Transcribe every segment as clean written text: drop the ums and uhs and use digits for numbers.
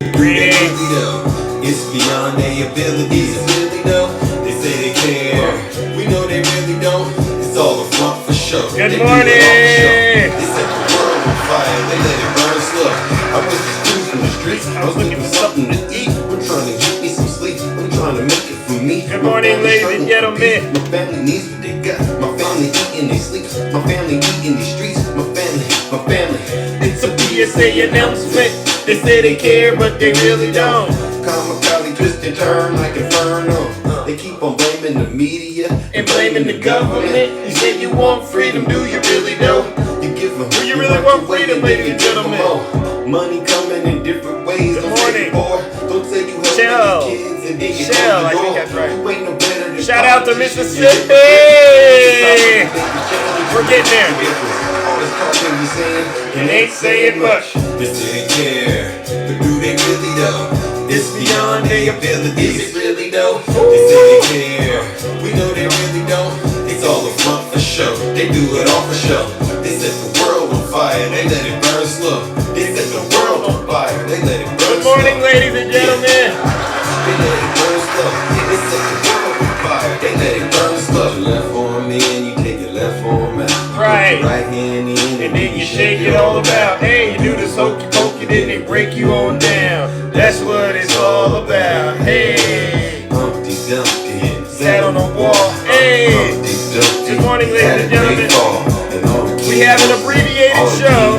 Greetings. It's beyond their abilities. Really though, they say they care. We know they really don't. It's all a front for show. Good morning. They set the world on fire. They let it burn slow. I was just cruising the streets. I was looking for something to eat. I'm trying to get me some sleep. I'm trying to make it for me. Good morning, ladies and gentlemen. My family needs what they got. My family eating they sleep. My family eating these streets. My family. It's a PSA announcement. They say they care, but they really don't. Kamikaze twist and turn like Inferno. They keep on blaming the media and blaming the government. You say you want freedom, do you really though? You give them. Do you really want freedom, ladies and gentlemen? Money coming in different ways. Good morning. Don't say you help Shell. kids and then you Shell, close the I think door. that's right. You ain't no better than Shout out to politicians. Mississippi. We're getting there. And ain't saying much. They say they care, but do they really though? It's beyond their abilities. Really though? They say they care. We know they really don't. It's all a front for show. They do it all for show. They set the world on fire. They let it burn slow. They set the world on fire. They let it burn slow. Good morning, ladies and gentlemen. They let it burn slow. They set the world on fire. They let it burn slow. Your left arm in, you take your left arm out. Right. Right hand in, And then you shake it all about. Hey, you do this hokey pokey, then they break you on down. That's what it's all about. Hey, Humpty Dumpty sat on the wall. Hey, good morning, ladies and gentlemen. We have an abbreviated show.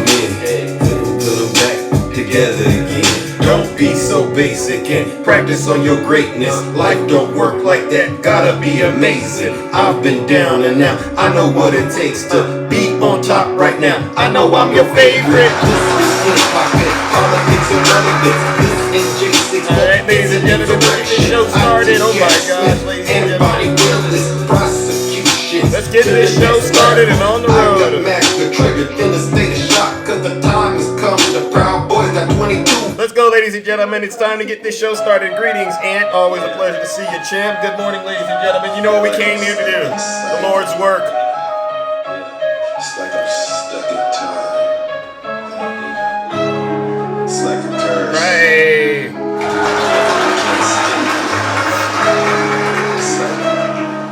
Put them back together again. Don't be so basic and practice on your greatness. Life don't work like that, gotta be amazing. I've been down and out, I know what it takes to be on top right now. I know I'm your favorite. This is pocket, politics and relevance. This is J6. Alright, ladies and gentlemen, let's get this show started. Oh my gosh, ladies and gentlemen. Prosecution. Let's get this show started and on the road. I got massacre triggered in a state of shock, cause the time has come. The Proud Boys got 22. Let's go, ladies and gentlemen. It's time to get this show started. Greetings, Aunt. Always a pleasure to see you, champ. Good morning, ladies and gentlemen. You know what we came here to do. The Lord's work. It's like I'm stuck in time. It's like a curse. Right. It's like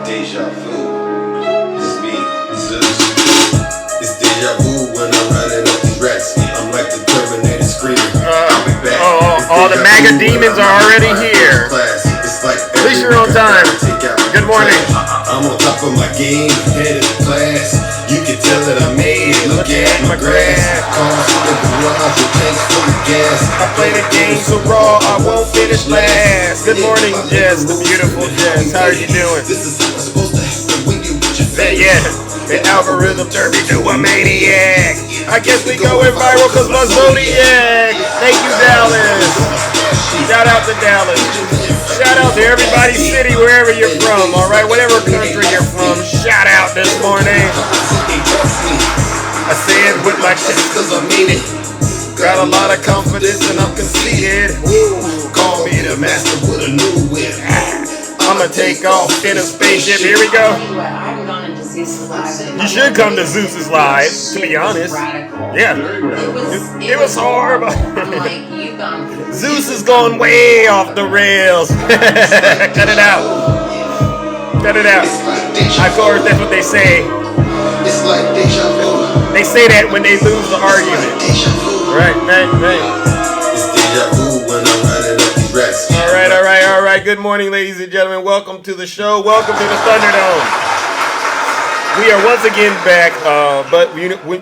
deja vu. It's me, Zeus. It's deja vu when I'm running up these rats. I'm like the Terminator screaming. I'll be back. All the MAGA demons are already here. At least you're on time. Good morning. I'm on top of my game, ahead of the class. You can tell that I made it. Look at my grass. Cars in the garage with tanks full of gas. I play the game so raw, I won't finish last. Good morning, Jess, the beautiful Jess. How are you doing? This is supposed to happen when you with your face. Yeah, the algorithm turned me to a maniac. I guess we going viral cause my Zodiac. Thank you, Dallas. Shout out to Dallas. Shout out to everybody, city, wherever you're from, alright? Whatever country you're from, shout out this morning. I say it with my chest cause I mean it. Got a lot of confidence and I'm conceited. Call me the master with a new whip. I'ma take off in a spaceship. Here we go. You should come to Zeus's Live, to be honest. Yeah. It was horrible. Zeus is going way off the rails. Cut it out. Cut it out. Of course, that's what they say. It's like deja vu. They say that when they lose the argument. Right. It's deja vu when I'm running up these rats. All right. Good morning, ladies and gentlemen. Welcome to the show. Welcome to the Thunderdome. We are once again back, but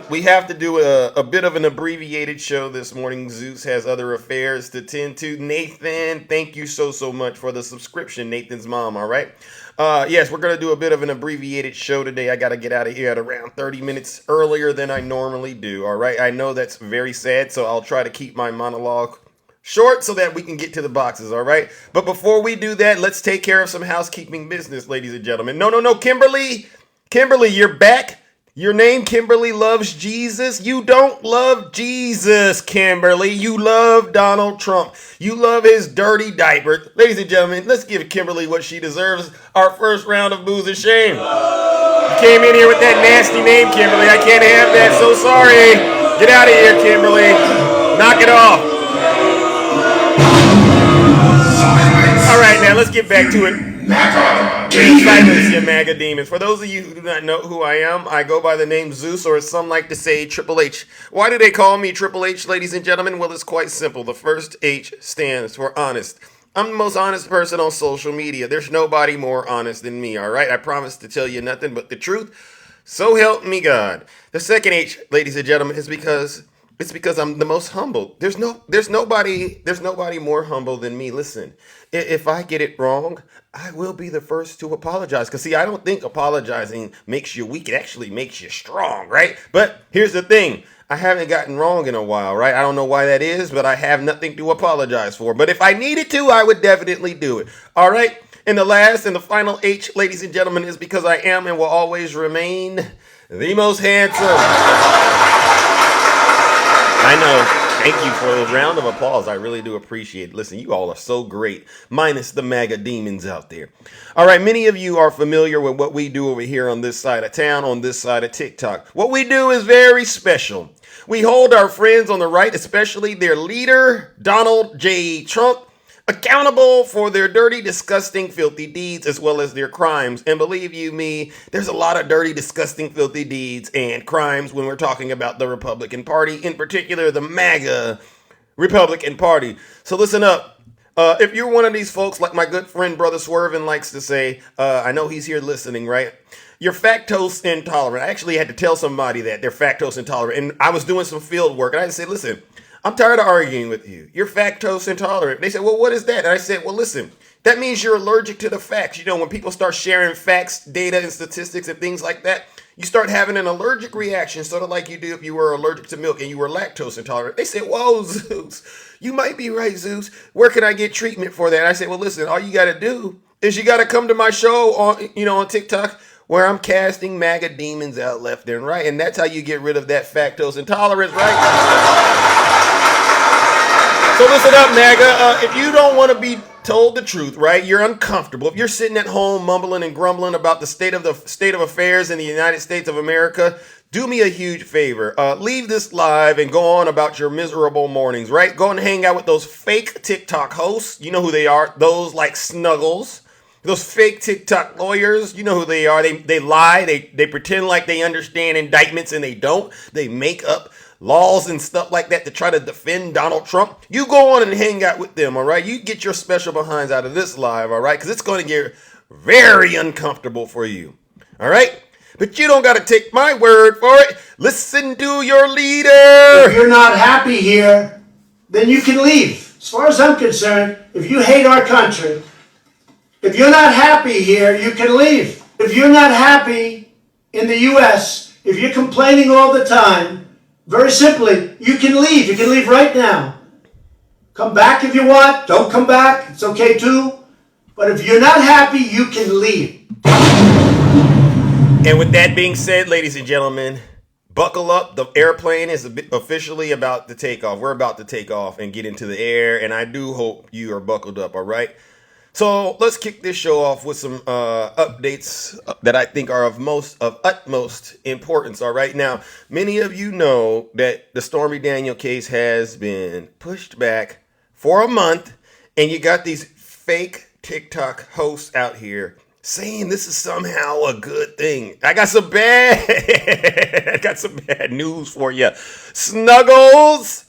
we have to do a bit of an abbreviated show this morning. Zeus has other affairs to tend to. Nathan, thank you so much for the subscription, Nathan's mom, all right? Yes, we're going to do a bit of an abbreviated show today. I got to get out of here at around 30 minutes earlier than I normally do, all right? I know that's very sad, so I'll try to keep my monologue short so that we can get to the boxes, all right? But before we do that, let's take care of some housekeeping business, ladies and gentlemen. No, Kimberly, you're back. Your name, Kimberly, loves Jesus. You don't love Jesus, Kimberly. You love Donald Trump. You love his dirty diaper. Ladies and gentlemen, let's give Kimberly what she deserves. Our first round of booze and shame. You came in here with that nasty name, Kimberly. I can't have that. So sorry. Get out of here, Kimberly. Knock it off. let's get back to it. MAGA Silence your MAGA demons. For those of you who do not know who I am, I go by the name Zeus, or as some like to say, Triple H. Why do they call me Triple H, ladies and gentlemen? Well, it's quite simple. The first H stands for honest. I'm the most honest person on social media. There's nobody more honest than me, all right? I promise to tell you nothing but the truth. So help me God. The second H, ladies and gentlemen, is because I'm the most humble. There's nobody more humble than me. Listen, if I get it wrong, I will be the first to apologize. Because see, I don't think apologizing makes you weak. It actually makes you strong, right? But here's the thing. I haven't gotten wrong in a while, right? I don't know why that is, but I have nothing to apologize for. But if I needed to, I would definitely do it. All right? And the last and the final H, ladies and gentlemen, is because I am and will always remain the most handsome. I know. Thank you for a round of applause. I really do appreciate it. Listen, you all are so great, minus the MAGA demons out there. All right, many of you are familiar with what we do over here on this side of town, on this side of TikTok. What we do is very special. We hold our friends on the right, especially their leader, Donald J. Trump, accountable for their dirty, disgusting, filthy deeds as well as their crimes. And believe you me, there's a lot of dirty, disgusting, filthy deeds and crimes when we're talking about the Republican Party, in particular the MAGA Republican Party. So listen up. If you're one of these folks, like my good friend Brother Swervin likes to say, I know he's here listening, right? You're lactose intolerant. I actually had to tell somebody that they're lactose intolerant. And I was doing some field work and I had to say, listen, I'm tired of arguing with you. You're lactose intolerant. They said, well, what is that? And I said, well, listen, that means you're allergic to the facts. You know, when people start sharing facts, data, and statistics and things like that, you start having an allergic reaction, sort of like you do if you were allergic to milk and you were lactose intolerant. They said, whoa, Zeus, you might be right, Zeus. Where can I get treatment for that? And I said, well, listen, all you got to do is you got to come to my show on TikTok, where I'm casting MAGA demons out left and right. And that's how you get rid of that lactose intolerance, right? So listen up, MAGA. If you don't want to be told the truth, right? You're uncomfortable. If you're sitting at home mumbling and grumbling about the state of affairs in the United States of America, do me a huge favor. Leave this live and go on about your miserable mornings, right? Go and hang out with those fake TikTok hosts. You know who they are. Those like Snuggles. Those fake TikTok lawyers, you know who they are. They lie. They pretend like they understand indictments and they don't. They make up laws and stuff like that to try to defend Donald Trump. You go on and hang out with them, all right? You get your special behinds out of this live, all right? Because it's going to get very uncomfortable for you, all right? But you don't got to take my word for it. Listen to your leader. If you're not happy here, then you can leave. As far as I'm concerned, if you hate our country, if you're not happy here, you can leave. If you're not happy in the U.S., if you're complaining all the time, very simply, you can leave. You can leave right now. Come back if you want. Don't come back. It's okay too. But if you're not happy, you can leave. And with that being said, ladies and gentlemen, buckle up. The airplane is officially about to take off. We're about to take off and get into the air. And I do hope you are buckled up, all right? So let's kick this show off with some updates that I think are of utmost importance. All right. Now, many of you know that the Stormy Daniels case has been pushed back for a month, and you got these fake TikTok hosts out here saying this is somehow a good thing. I got some bad news for you. Snuggles.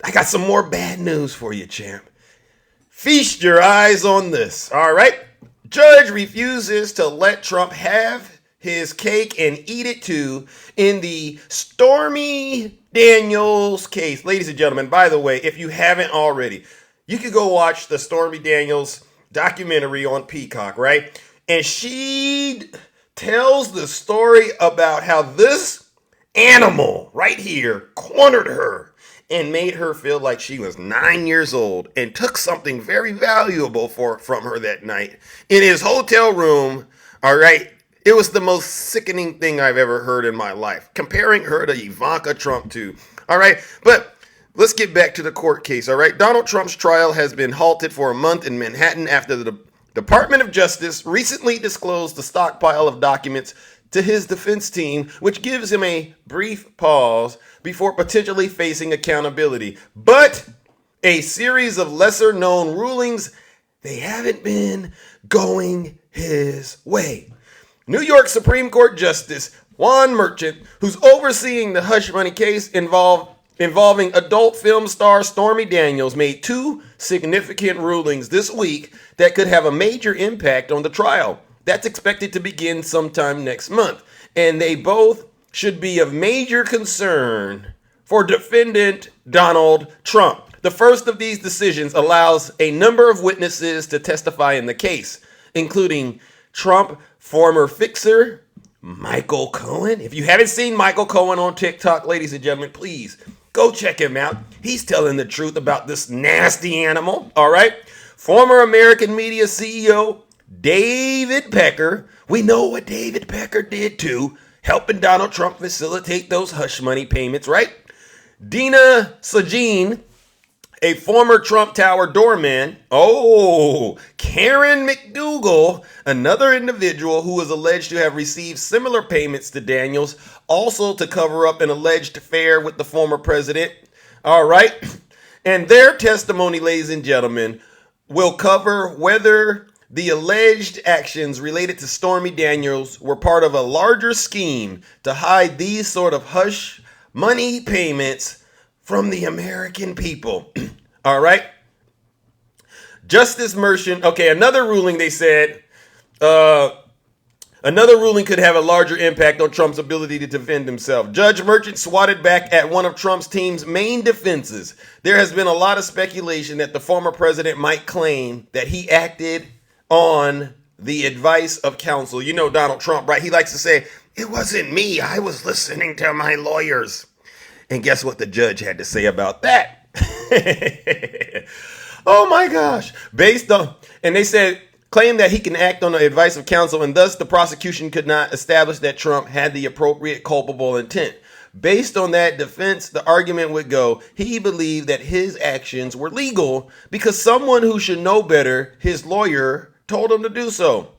I got some more bad news for you, champ. Feast your eyes on this, all right? Judge refuses to let Trump have his cake and eat it too in the Stormy Daniels case. Ladies and gentlemen, by the way, if you haven't already, you can go watch the Stormy Daniels documentary on Peacock, right? And she tells the story about how this animal right here cornered her and made her feel like she was 9 years old and took something very valuable from her that night in his hotel room. All right. It was the most sickening thing I've ever heard in my life, comparing her to Ivanka Trump too. All right. But let's get back to the court case. All right. Donald Trump's trial has been halted for a month in Manhattan after the Department of Justice recently disclosed the stockpile of documents to his defense team, which gives him a brief pause before potentially facing accountability. But a series of lesser-known rulings they haven't been going his way. New York Supreme Court Justice Juan Merchant, who's overseeing the hush money case involving adult film star Stormy Daniels, made two significant rulings this week that could have a major impact on the trial. That's expected to begin sometime next month, and they both should be of major concern for defendant Donald Trump. The first of these decisions allows a number of witnesses to testify in the case, including Trump former fixer Michael Cohen. If you haven't seen Michael Cohen on TikTok, ladies and gentlemen, please go check him out. He's telling the truth about this nasty animal, all right? Former American media CEO David Pecker. We know what David Pecker did too, helping Donald Trump facilitate those hush money payments, right? Dina Sajine, a former Trump Tower doorman. Oh, Karen McDougal, another individual who is alleged to have received similar payments to Daniels, also to cover up an alleged affair with the former president. All right. And their testimony, ladies and gentlemen, will cover whether the alleged actions related to Stormy Daniels were part of a larger scheme to hide these sort of hush money payments from the American people. All right. Justice Merchant. Okay, another ruling, they said, another ruling could have a larger impact on Trump's ability to defend himself. Judge Merchant swatted back at one of Trump's team's main defenses. There has been a lot of speculation that the former president might claim that he acted on the advice of counsel. You know Donald Trump, right? He likes to say, it wasn't me. I was listening to my lawyers. And guess what the judge had to say about that? Oh my gosh. And they said, claim that he can act on the advice of counsel, and thus the prosecution could not establish that Trump had the appropriate culpable intent. Based on that defense, the argument would go, he believed that his actions were legal because someone who should know better, his lawyer, told him to do so.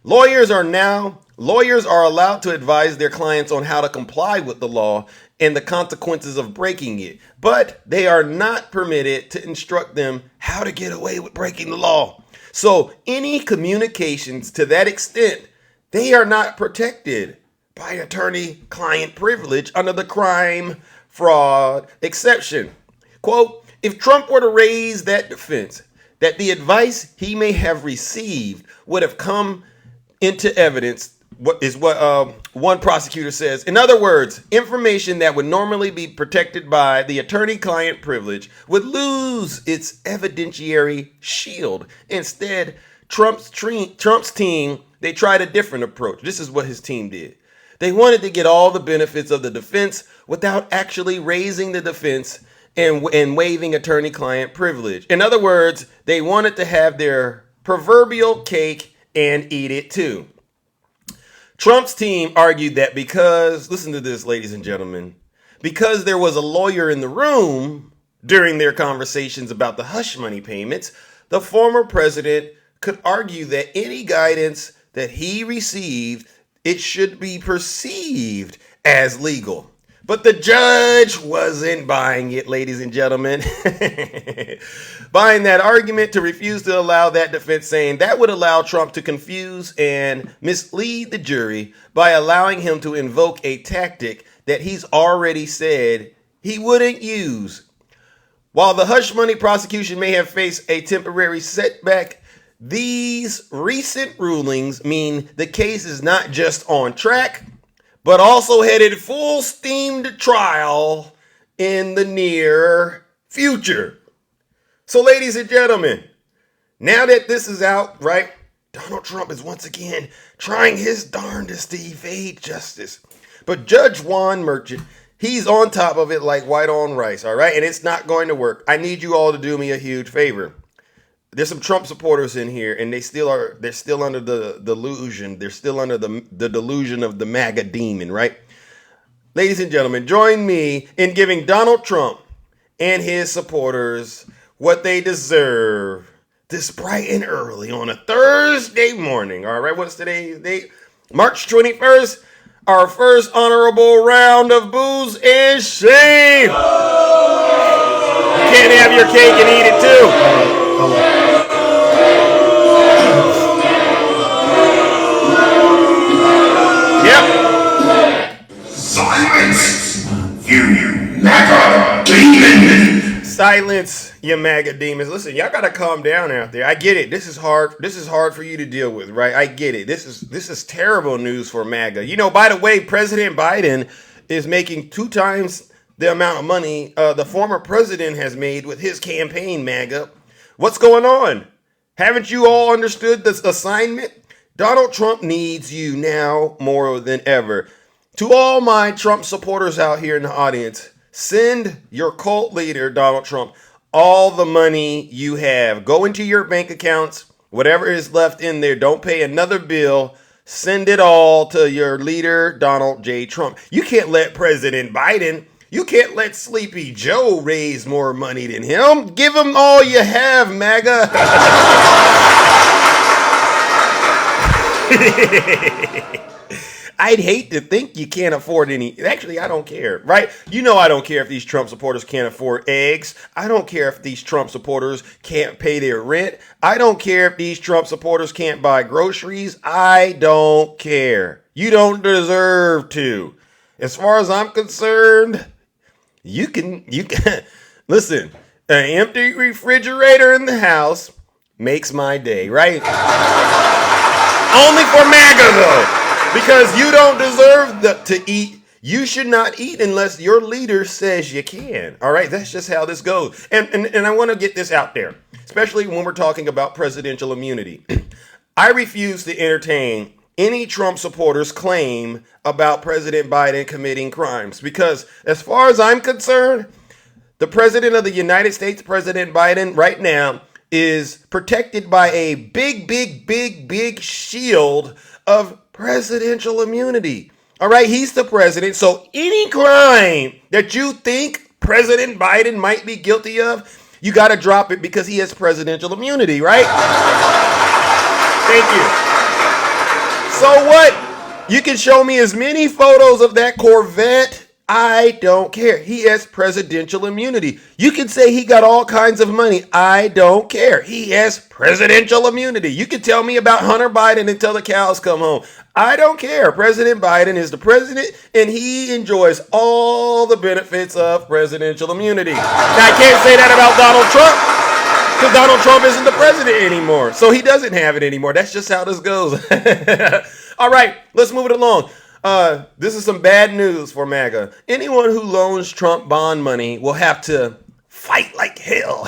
Lawyers are allowed to advise their clients on how to comply with the law and the consequences of breaking it, but they are not permitted to instruct them how to get away with breaking the law. So any communications to that extent, they are not protected by attorney-client privilege under the crime fraud exception. Quote, if Trump were to raise that defense, that the advice he may have received would have come into evidence, what one prosecutor says. In other words, information that would normally be protected by the attorney-client privilege would lose its evidentiary shield. Instead, Trump's team, they tried a different approach. This is what his team did. They wanted to get all the benefits of the defense without actually raising the defense and waiving attorney-client privilege. In other words, they wanted to have their proverbial cake and eat it too. Trump's team argued that because, listen to this, ladies and gentlemen, because there was a lawyer in the room during their conversations about the hush money payments, the former president could argue that any guidance that he received, it should be perceived as legal. But the judge wasn't buying it, ladies and gentlemen. Buying that argument to refuse to allow that defense, saying that would allow Trump to confuse and mislead the jury by allowing him to invoke a tactic that he's already said he wouldn't use. While the hush money prosecution may have faced a temporary setback, these recent rulings mean the case is not just on track, but also headed full steam to trial in the near future. So, ladies and gentlemen, now that this is out, right, Donald Trump is once again trying his darndest to evade justice. But Judge Juan Merchant, he's on top of it like white on rice, all right? And it's not going to work. I need you all to do me a huge favor. There's some Trump supporters in here, and they're still under the delusion. They're still under the delusion of the MAGA demon, right? Ladies and gentlemen, join me in giving Donald Trump and his supporters what they deserve this bright and early on a Thursday morning. All right, what's today's date? March 21st, our first honorable round of booze and shame. You can't have your cake and eat it too. MAGA demon. Silence, you MAGA demons. Listen, y'all gotta calm down out there. I get it. This is hard. This is hard for you to deal with, right? I get it. This is terrible news for MAGA. You know, by the way, President Biden is making 2 times the amount of money the former president has made with his campaign, MAGA. What's going on? Haven't you all understood this assignment? Donald Trump needs you now more than ever. To all my Trump supporters out here in the audience, send your cult leader, Donald Trump, all the money you have. Go into your bank accounts, whatever is left in there. Don't pay another bill. Send it all to your leader, Donald J. Trump. You can't let President Biden, you can't let Sleepy Joe raise more money than him. Give him all you have, MAGA. I'd hate to think you can't afford any. Actually, I don't care, right? You know I don't care if these Trump supporters can't afford eggs. I don't care if these Trump supporters can't pay their rent. I don't care if these Trump supporters can't buy groceries. I don't care. You don't deserve to. As far as I'm concerned, you can listen, an empty refrigerator in the house makes my day, right? Only for MAGA though. Because you don't deserve to eat. You should not eat unless your leader says you can. All right, that's just how this goes. And I want to get this out there, especially when we're talking about presidential immunity. I refuse to entertain any Trump supporters' claim about President Biden committing crimes. Because as far as I'm concerned, the president of the United States, President Biden, right now, is protected by a big shield of presidential immunity. All right, he's the president. So any crime that you think President Biden might be guilty of, you got to drop it because he has presidential immunity, right? Thank you. So what? You can show me as many photos of that Corvette. I don't care. He has presidential immunity. You can say he got all kinds of money. I don't care. He has presidential immunity. You can tell me about Hunter Biden until the cows come home. I don't care. President Biden is the president, and he enjoys all the benefits of presidential immunity. Now, I can't say that about Donald Trump, because Donald Trump isn't the president anymore. So he doesn't have it anymore. That's just how this goes. All right, let's move it along. This is some bad news for MAGA. Anyone who loans Trump bond money will have to fight like hell.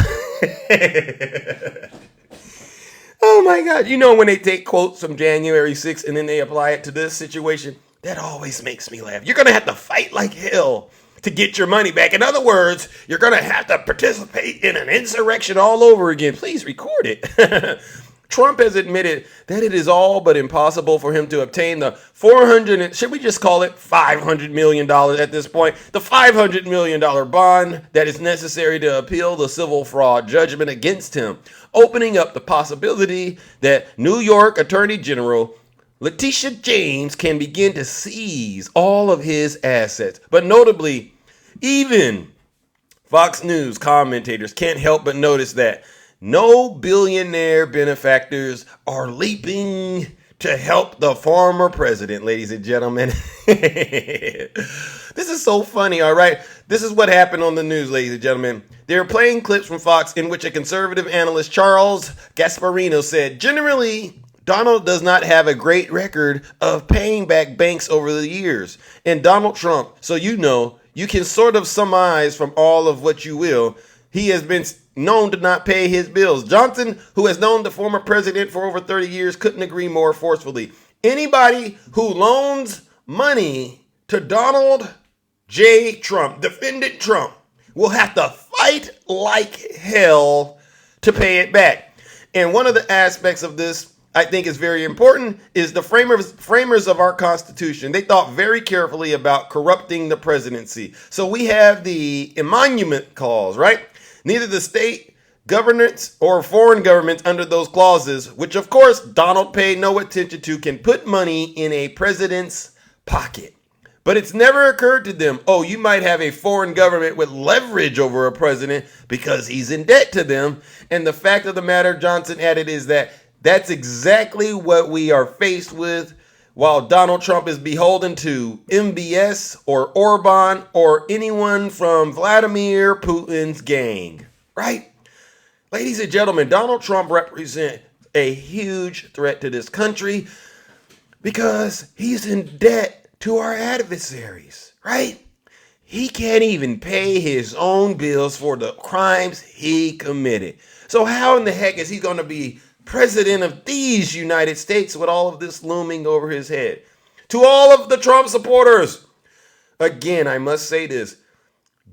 Oh my God. You know when they take quotes from January 6th and then they apply it to this situation? That always makes me laugh. You're going to have to fight like hell to get your money back. In other words, you're going to have to participate in an insurrection all over again. Please record it. Trump has admitted that it is all but impossible for him to obtain the should we just call it $500 million at this point? The $500 million bond that is necessary to appeal the civil fraud judgment against him, opening up the possibility that New York Attorney General Letitia James can begin to seize all of his assets. But notably, even Fox News commentators can't help but notice that no billionaire benefactors are leaping to help the former president, ladies and gentlemen. This is so funny, all right? This is what happened on the news, ladies and gentlemen. They were playing clips from Fox in which a conservative analyst, Charles Gasparino, said, generally, Donald does not have a great record of paying back banks over the years. And Donald Trump, so you know, you can sort of surmise from all of what you will, he has been known to not pay his bills. Johnson, who has known the former president for over 30 years, couldn't agree more forcefully. Anybody who loans money to Donald J. Trump, defendant Trump, will have to fight like hell to pay it back. And one of the aspects of this I think is very important is the framers of our Constitution. They thought very carefully about corrupting the presidency. So we have the emolument clause, right? Neither the state governments or foreign governments under those clauses, which of course Donald paid no attention to, can put money in a president's pocket. But it's never occurred to them, oh, you might have a foreign government with leverage over a president because he's in debt to them. And the fact of the matter, Johnson added, is that that's exactly what we are faced with while Donald Trump is beholden to MBS or Orban or anyone from Vladimir Putin's gang, right? Ladies and gentlemen, Donald Trump represents a huge threat to this country because he's in debt to our adversaries, right? He can't even pay his own bills for the crimes he committed. So how in the heck is he going to be president of these United States with all of this looming over his head? To all of the Trump supporters, again, I must say this.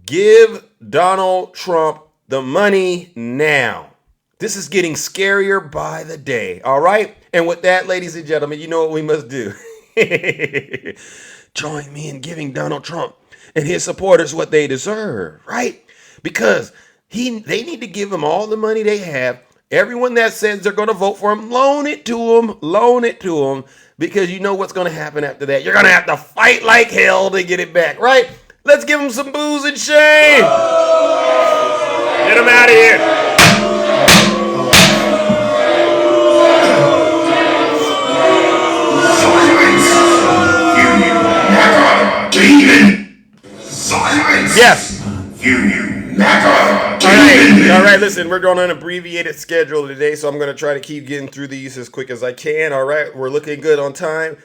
Give Donald Trump the money now. This is getting scarier by the day, all right? And with that, ladies and gentlemen, you know what we must do. Join me in giving Donald Trump and his supporters what they deserve, right? Because they need to give him all the money they have. Everyone that says they're going to vote for him, loan it to him, because you know what's going to happen after that. You're going to have to fight like hell to get it back, right? Let's give him some booze and shame. Get him out of here. Silence! Yes. You MAGA demon! All right, listen, we're going on an abbreviated schedule today, so I'm going to try to keep getting through these as quick as I can. All right, we're looking good on time.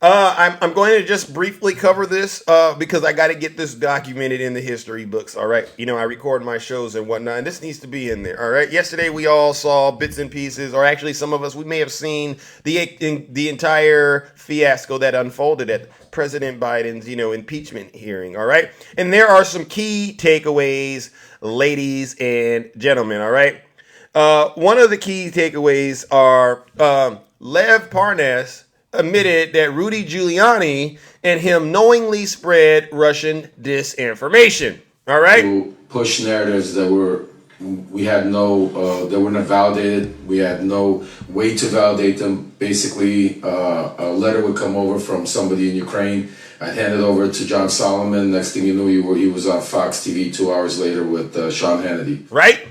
I'm going to just briefly cover this because I got to get this documented in the history books. All right, I record my shows and whatnot, and this needs to be in there. All right, yesterday we all saw bits and pieces, or actually some of us, we may have seen the entire fiasco that unfolded at President Biden's impeachment hearing. All right, and there are some key takeaways, ladies and gentlemen. All right, one of the key takeaways are Lev Parnas admitted that Rudy Giuliani and him knowingly spread Russian disinformation. All right. To push narratives that that were not validated. We had no way to validate them. Basically, a letter would come over from somebody in Ukraine. I'd hand it over to John Solomon. Next thing you knew, he was on Fox TV 2 hours later with Sean Hannity. Right.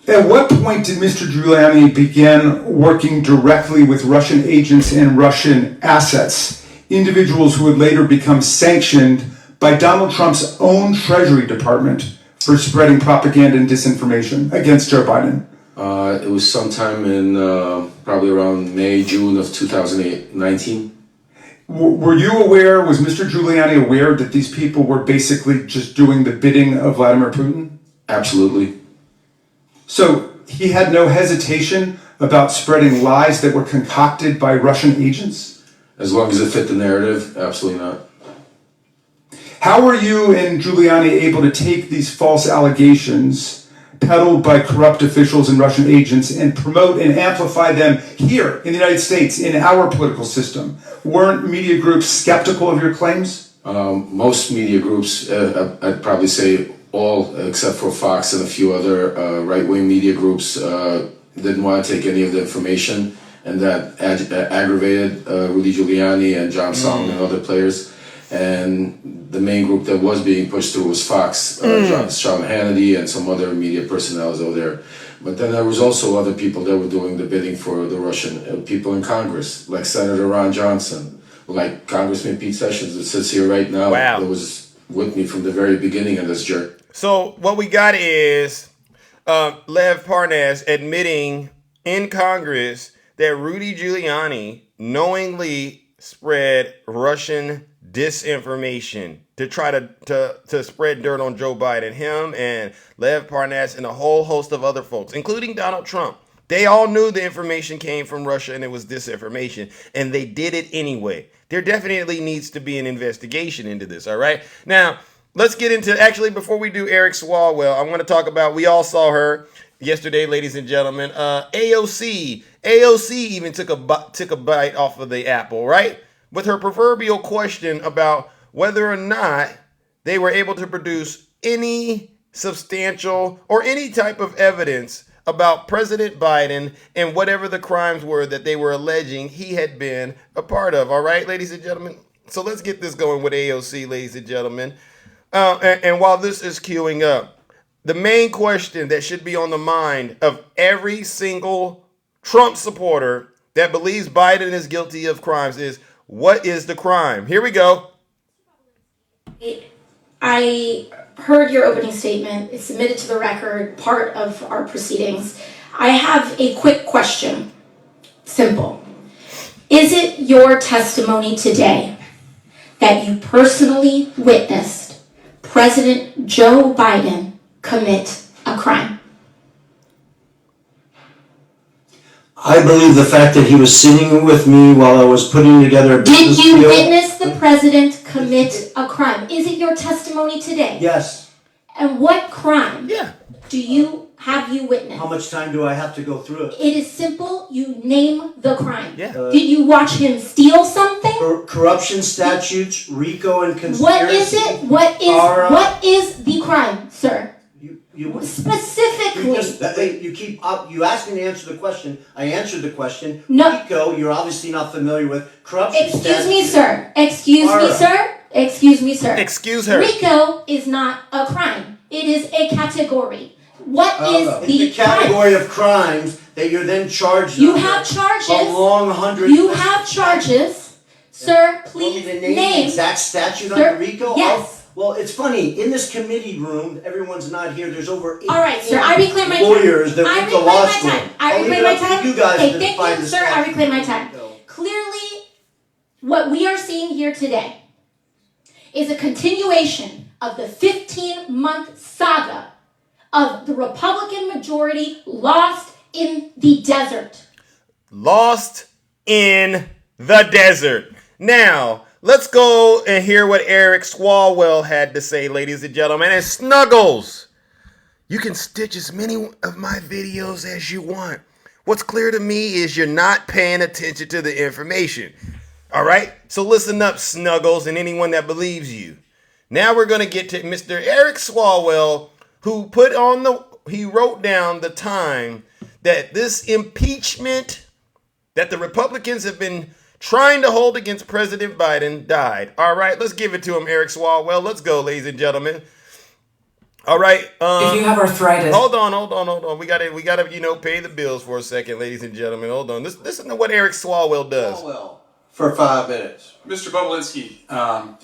At what point did Mr. Giuliani begin working directly with Russian agents and Russian assets, individuals who would later become sanctioned by Donald Trump's own Treasury Department for spreading propaganda and disinformation against Joe Biden? It was sometime in probably around May, June of 2019. Were you aware, was Mr. Giuliani aware that these people were basically just doing the bidding of Vladimir Putin? Absolutely. So he had no hesitation about spreading lies that were concocted by Russian agents? As long as it fit the narrative, absolutely not. How were you and Giuliani able to take these false allegations peddled by corrupt officials and Russian agents and promote and amplify them here in the United States, in our political system? Weren't media groups skeptical of your claims? Most media groups, I'd probably say all except for Fox and a few other right-wing media groups, didn't want to take any of the information, and that aggravated Rudy Giuliani and John Solomon and other players. And the main group that was being pushed through was Fox, Sean Hannity and some other media personnel over there. But then there was also other people that were doing the bidding for the Russian people in Congress, like Senator Ron Johnson, like Congressman Pete Sessions that sits here right now. Wow. That was with me from the very beginning of this jerk. So what we got is Lev Parnas admitting in Congress that Rudy Giuliani knowingly spread Russian disinformation to try to spread dirt on Joe Biden. Him and Lev Parnas and a whole host of other folks, including Donald Trump. They all knew the information came from Russia and it was disinformation, and they did it anyway. There definitely needs to be an investigation into this, all right? Now, let's get into, actually, before we do Eric Swalwell, I want to talk about, we all saw her yesterday, ladies and gentlemen. AOC even took a bite off of the apple, right? With her proverbial question about whether or not they were able to produce any substantial or any type of evidence about President Biden and whatever the crimes were that they were alleging he had been a part of. All right, ladies and gentlemen. So let's get this going with AOC, ladies and gentlemen. And while this is queuing up, the main question that should be on the mind of every single Trump supporter that believes Biden is guilty of crimes is, what is the crime? Here we go. I heard your opening statement. It's submitted to the record, part of our proceedings. I have a quick question. Simple. Is it your testimony today that you personally witnessed President Joe Biden commit a crime? I believe the fact that he was sitting with me while I was putting together a business Did you deal. witness the president commit a crime? Is it your testimony today? Yes. And what crime Yeah. have you witnessed? How much time do I have to go through it? It is simple. You name the crime. Yeah. Did you watch him steal something? Corruption statutes, RICO and conspiracy. What is it? What is the crime, sir? You Specifically. You asked me to answer the question. I answered the question. No. RICO, you're obviously not familiar with. Corruption Excuse me, statutes. sir. Excuse me, Ara. sir. Excuse me, sir. Excuse her. RICO is not a crime. It is a category. What is It's the the category crime? of crimes that you're then charged You under. have charges. A long 100. You have charges. Sir, please Want me to name the name. exact statute Sir, under RICO? yes. Well, it's funny. In this committee room, everyone's not here. There's over 8 All right, sir. I reclaim my time. lawyers that I went to reclaim law my school. time. I I'll leave reclaim it my up to time. you guys Okay, to thank define you, the sir. I statute. reclaim my time. Clearly, what we are seeing here today is a continuation of the 15-month saga of the Republican majority lost in the desert. Lost in the desert. Now, let's go and hear what Eric Swalwell had to say, ladies and gentlemen. And Snuggles, you can stitch as many of my videos as you want. What's clear to me is you're not paying attention to the information. All right? So listen up, Snuggles, and anyone that believes you. Now we're going to get to Mr. Eric Swalwell, who he wrote down the time that this impeachment that the Republicans have been trying to hold against President Biden died. All right, let's give it to him, Eric Swalwell. Let's go, ladies and gentlemen. All right. If you have arthritis. Hold on. We gotta, pay the bills for a second, ladies and gentlemen. Hold on. Listen to what Eric Swalwell does. For 5 minutes. Mr. Bobulinski,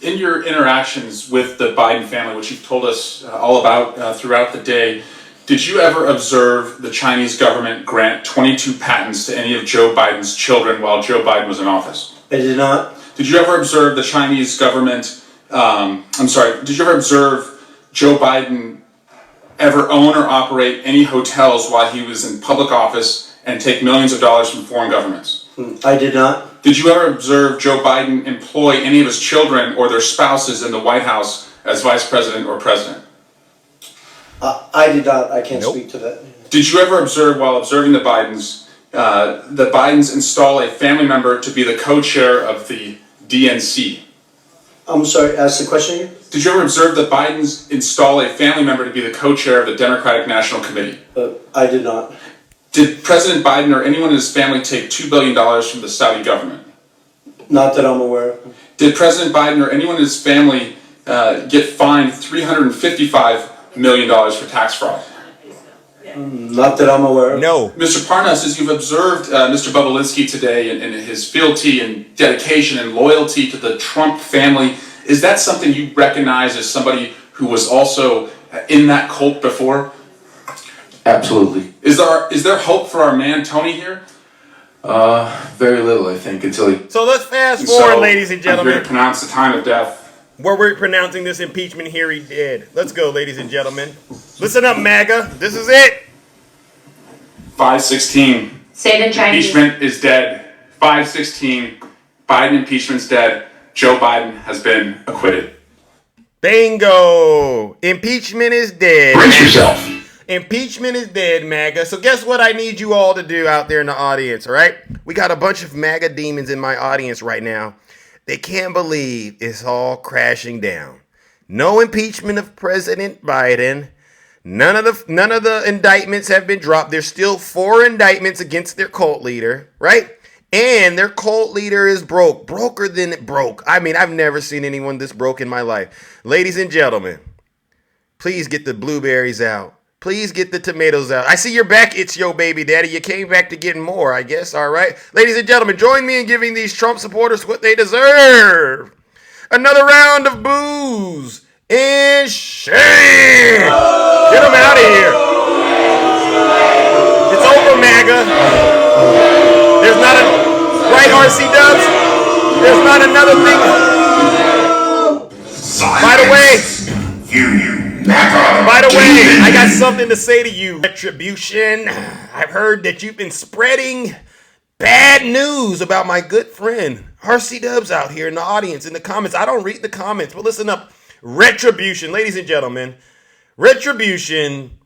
in your interactions with the Biden family, which you've told us all about throughout the day, did you ever observe the Chinese government grant 22 patents to any of Joe Biden's children while Joe Biden was in office? I did not. Did you ever observe the Chinese government, did you ever observe Joe Biden ever own or operate any hotels while he was in public office and take millions of dollars from foreign governments? I did not. Did you ever observe Joe Biden employ any of his children or their spouses in the White House as vice president or president? I did not. I can't Nope. speak to that. Did you ever observe, while observing the Bidens install a family member to be the co-chair of the DNC? I'm sorry, ask the question again? Did you ever observe the Bidens install a family member to be the co-chair of the Democratic National Committee? I did not. Did President Biden or anyone in his family take $2 billion from the Saudi government? Not that I'm aware of. Did President Biden or anyone in his family get fined $355 million for tax fraud? Not that I'm aware of. No. Mr. Parnas, as you've observed Mr. Bobulinski today and his fealty and dedication and loyalty to the Trump family, is that something you recognize as somebody who was also in that cult before? Absolutely. Is there hope for our man Tony here? Very little, I think, until he. So let's fast forward, ladies and I'm here gentlemen. to pronounce the time of death. Where we're pronouncing this impeachment hearing dead. Let's go, ladies and gentlemen. Listen up, MAGA. This is it. 5/16. Say it in Chinese. Impeachment is dead. 5/16. Biden impeachment's dead. Joe Biden has been acquitted. Bingo. Impeachment is dead. Brace yourself. Impeachment is dead, MAGA. So guess what I need you all to do out there in the audience, all right? We got a bunch of MAGA demons in my audience right now. They can't believe it's all crashing down. No impeachment of President Biden. None of the indictments have been dropped. There's still 4 indictments against their cult leader, right? And their cult leader is broke. Broker than it broke. I mean, I've never seen anyone this broke in my life. Ladies and gentlemen, please get the blueberries out. Please get the tomatoes out. I see you're back. It's your baby daddy. You came back to getting more, I guess. All right. Ladies and gentlemen, join me in giving these Trump supporters what they deserve. Another round of booze and shame. Get them out of here. It's over, MAGA. There's not a... Right, RC Dubs? There's not another thing. By the way... By the way, I got something to say to you. Retribution. I've heard that you've been spreading bad news about my good friend RC Dubs out here in the audience, in the comments. I don't read the comments, but listen up. Retribution, ladies and gentlemen. Retribution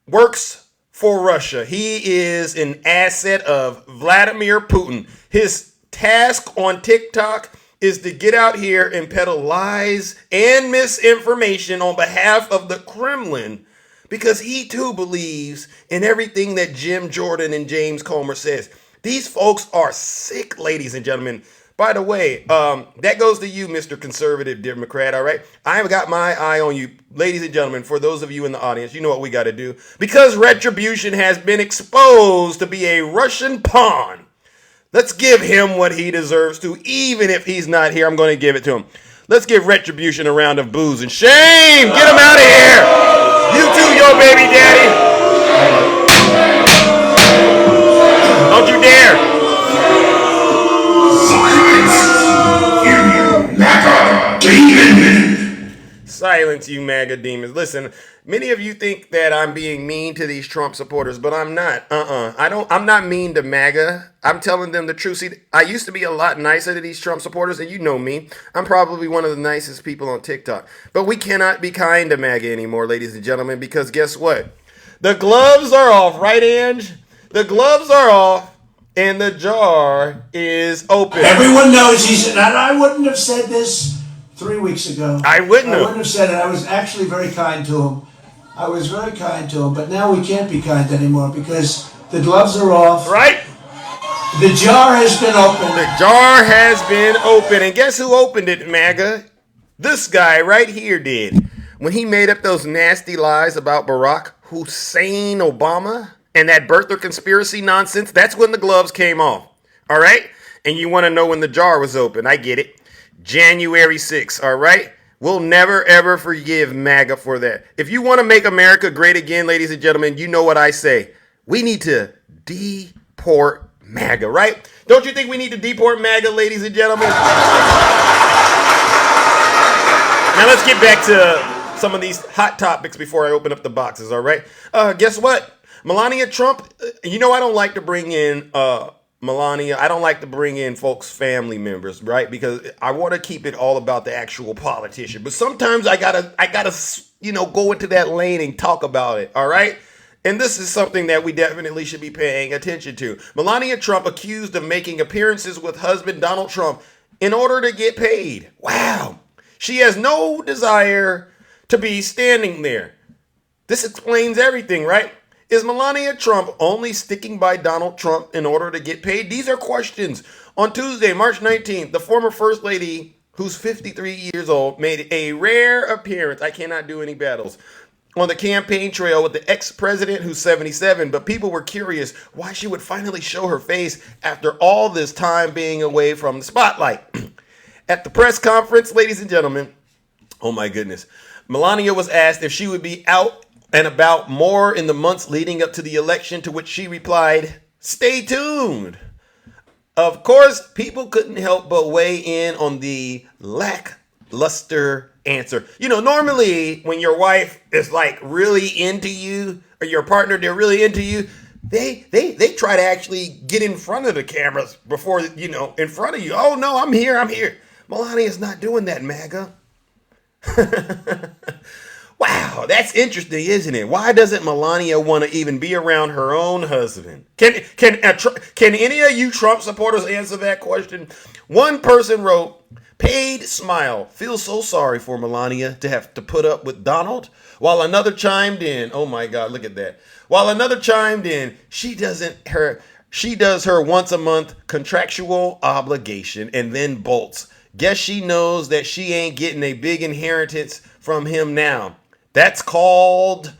works for Russia. He is an asset of Vladimir Putin. His task on TikTok is to get out here and peddle lies and misinformation on behalf of the Kremlin, because he too believes in everything that Jim Jordan and James Comer says. These folks are sick, ladies and gentlemen. By the way, that goes to you, Mr. Conservative Democrat, all right? I've got my eye on you. Ladies and gentlemen, for those of you in the audience, you know what we got to do. Because Retribution has been exposed to be a Russian pawn, let's give him what he deserves to. Even if he's not here, I'm going to give it to him. Let's give Retribution a round of booze and shame. Get him out of here. You too, your baby daddy. Don't you dare. Silence, you MAGA demons. Listen, many of you think that I'm being mean to these Trump supporters, but I'm not. I'm not mean to MAGA. I'm telling them the truth. See, I used to be a lot nicer to these Trump supporters, and you know me. I'm probably one of the nicest people on TikTok. But we cannot be kind to MAGA anymore, ladies and gentlemen, because guess what? The gloves are off, right, Ange? The gloves are off, and the jar is open. Everyone knows he's, and I wouldn't have said this 3 weeks ago. I wouldn't have said it. I was actually very kind to him. I was very kind to him, but now we can't be kind anymore because the gloves are off. Right? The jar has been opened. The jar has been opened. And guess who opened it, MAGA? This guy right here did. When he made up those nasty lies about Barack Hussein Obama and that birther conspiracy nonsense, that's when the gloves came off. All right? And you want to know when the jar was open. I get it. January 6th, all right? We'll never, ever forgive MAGA for that. If you want to make America great again, ladies and gentlemen, you know what I say. We need to deport MAGA, right? Don't you think we need to deport MAGA, ladies and gentlemen? Now let's get back to some of these hot topics before I open up the boxes, all right? Guess what? Melania Trump, you know I don't like to bring in Melania. I don't like to bring in folks' family members, right? Because I want to keep it all about the actual politician. But sometimes I gotta, go into that lane and talk about it, all right? And this is something that we definitely should be paying attention to. Melania Trump accused of making appearances with husband Donald Trump in order to get paid. Wow. She has no desire to be standing there. This explains everything, right? Is Melania Trump only sticking by Donald Trump in order to get paid? These are questions. On Tuesday, March 19th, the former First Lady, who's 53 years old, made a rare appearance. I cannot do any battles. On the campaign trail with the ex-president, who's 77, but people were curious why she would finally show her face after all this time being away from the spotlight. At the press conference, ladies and gentlemen, oh my goodness, Melania was asked if she would be out and about more in the months leading up to the election, to which she replied, "Stay tuned." Of course, people couldn't help but weigh in on the lackluster answer. You know, normally when your wife is like really into you, or your partner, they're really into you, they try to actually get in front of the cameras before, in front of you. Oh no, I'm here. Melania's not doing that, MAGA. Wow, that's interesting, isn't it? Why doesn't Melania want to even be around her own husband? Can any of you Trump supporters answer that question? One person wrote, "Paid smile. Feel so sorry for Melania to have to put up with Donald." While another chimed in, oh my God, look at that. While another chimed in, she does her once a month contractual obligation and then bolts. Guess she knows that she ain't getting a big inheritance from him now. That's called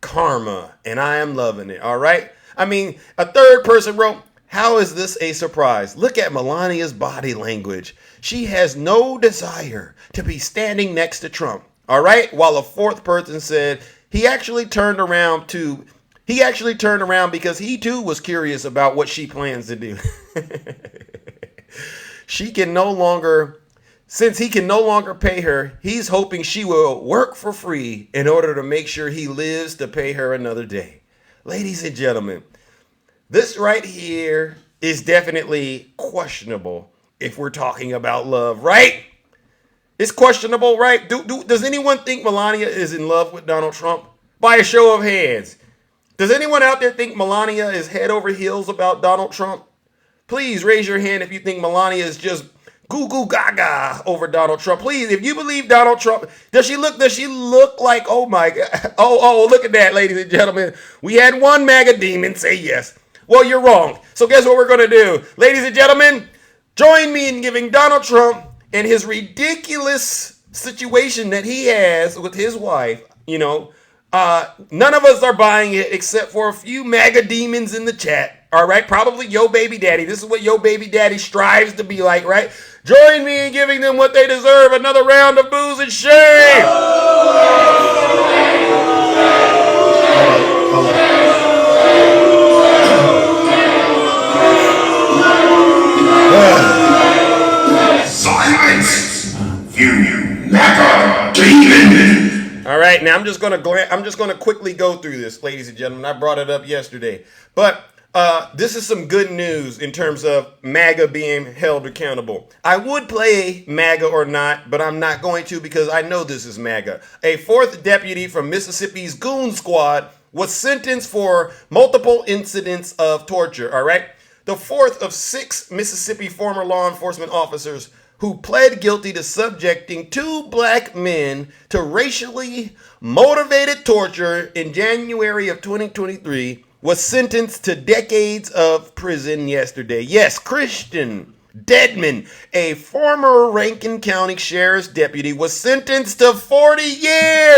karma, and I am loving it. All right. I mean, a third person wrote, how is this a surprise? Look at Melania's body language. She has no desire to be standing next to Trump. All right. While a fourth person said he actually turned around because he too was curious about what she plans to do. Since he can no longer pay her, he's hoping she will work for free in order to make sure he lives to pay her another day. Ladies and gentlemen, this right here is definitely questionable if we're talking about love, right? It's questionable, right? Does anyone think Melania is in love with Donald Trump? By a show of hands. Does anyone out there think Melania is head over heels about Donald Trump? Please raise your hand if you think Melania is just goo goo gaga over Donald Trump. Please, if you believe Donald Trump, does she look like, oh my God, oh, look at that, ladies and gentlemen. We had one MAGA demon say yes. Well, you're wrong. So guess what we're going to do? Ladies and gentlemen, join me in giving Donald Trump and his ridiculous situation that he has with his wife, none of us are buying it except for a few MAGA demons in the chat. All right, probably Yo Baby Daddy. This is what Yo Baby Daddy strives to be like, right? Join me in giving them what they deserve. Another round of booze and shame. Silence, you MAGA demon. All right, now I'm just gonna quickly go through this, ladies and gentlemen. I brought it up yesterday, but this is some good news in terms of MAGA being held accountable. I would play MAGA or not, but I'm not going to because I know this is MAGA. A fourth deputy from Mississippi's Goon Squad was sentenced for multiple incidents of torture. All right, the fourth of 6 Mississippi former law enforcement officers who pled guilty to subjecting 2 black men to racially motivated torture in January of 2023 was sentenced to decades of prison yesterday. Yes, Christian Deadman, a former Rankin County Sheriff's deputy, was sentenced to 40 years.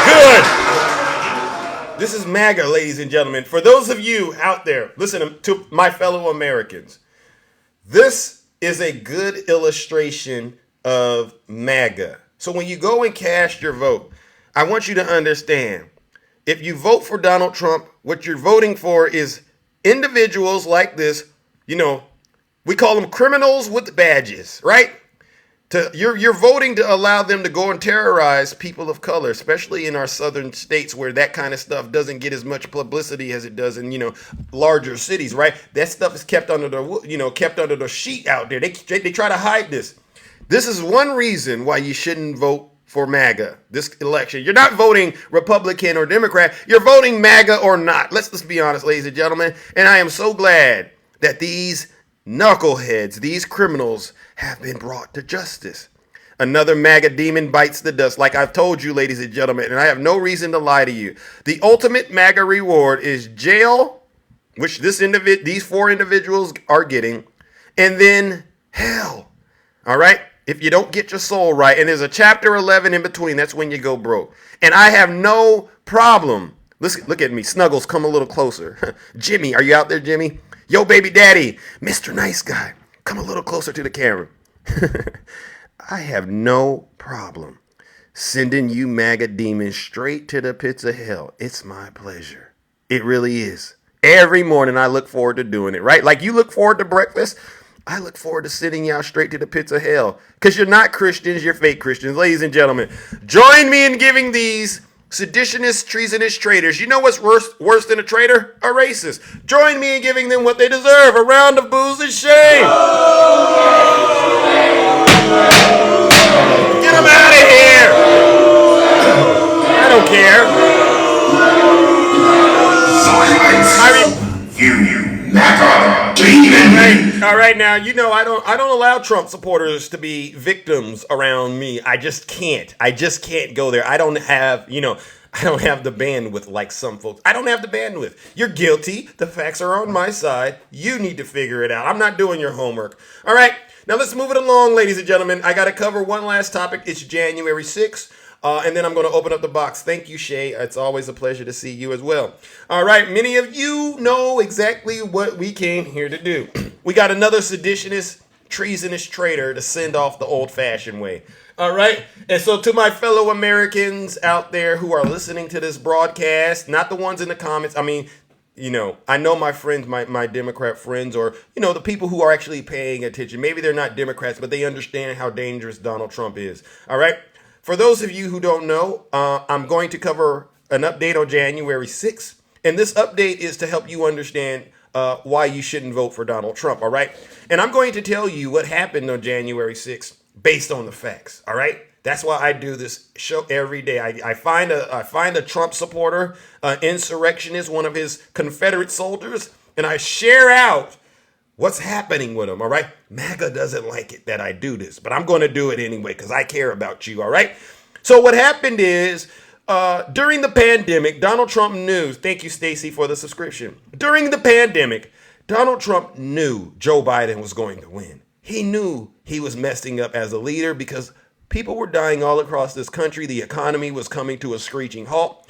Good. This is MAGA, ladies and gentlemen. For those of you out there, listen to my fellow Americans. This is a good illustration of MAGA. So when you go and cast your vote, I want you to understand, if you vote for Donald Trump, what you're voting for is individuals like this, we call them criminals with badges, right? You're voting to allow them to go and terrorize people of color, especially in our southern states where that kind of stuff doesn't get as much publicity as it does in, larger cities, right? That stuff is kept under the sheet out there. They try to hide this. This is one reason why you shouldn't vote for MAGA this election. You're not voting Republican or Democrat. You're voting MAGA or not. Let's be honest, ladies and gentlemen. And I am so glad that these knuckleheads, these criminals, have been brought to justice. Another MAGA demon bites the dust. Like I've told you, ladies and gentlemen, and I have no reason to lie to you. The ultimate MAGA reward is jail, which these 4 individuals are getting, and then hell. All right? If you don't get your soul right, and there's a chapter 11 in between, that's when you go broke. And I have no problem. Look at me. Snuggles, come a little closer. Jimmy, are you out there, Jimmy? Yo, baby daddy, Mr. Nice Guy, come a little closer to the camera. I have no problem sending you MAGA demons straight to the pits of hell. It's my pleasure. It really is. Every morning I look forward to doing it, right? Like you look forward to breakfast. I look forward to sending y'all straight to the pits of hell. Because you're not Christians, you're fake Christians. Ladies and gentlemen, join me in giving these seditionists, treasonous traitors. You know what's worse than a traitor? A racist. Join me in giving them what they deserve. A round of booze and shame. Get them out of here. I don't care. Silence. You MAGA demon. All right, now I don't allow Trump supporters to be victims around me. I just can't go there. I don't have the bandwidth like some folks. I don't have the bandwidth. You're guilty. The facts are on my side. You need to figure it out. I'm not doing your homework. All right, now let's move it along, ladies and gentlemen. I got to cover one last topic. It's January 6th. And then I'm going to open up the box. Thank you, Shay. It's always a pleasure to see you as well. All right. Many of you know exactly what we came here to do. We got another seditionist, treasonous traitor to send off the old-fashioned way. All right. And so to my fellow Americans out there who are listening to this broadcast, not the ones in the comments. I mean, I know my friends, my Democrat friends, or, the people who are actually paying attention. Maybe they're not Democrats, but they understand how dangerous Donald Trump is. All right. For those of you who don't know, I'm going to cover an update on January 6th. And this update is to help you understand why you shouldn't vote for Donald Trump. All right. And I'm going to tell you what happened on January 6th based on the facts. All right. That's why I do this show every day. I find a Trump supporter, insurrectionist, one of his Confederate soldiers, and I share out what's happening with him. All right. MAGA doesn't like it that I do this, but I'm going to do it anyway because I care about you. All right. So what happened is during the pandemic, Donald Trump knew. Thank you, Stacy, for the subscription. During the pandemic, Donald Trump knew Joe Biden was going to win. He knew he was messing up as a leader because people were dying all across this country. The economy was coming to a screeching halt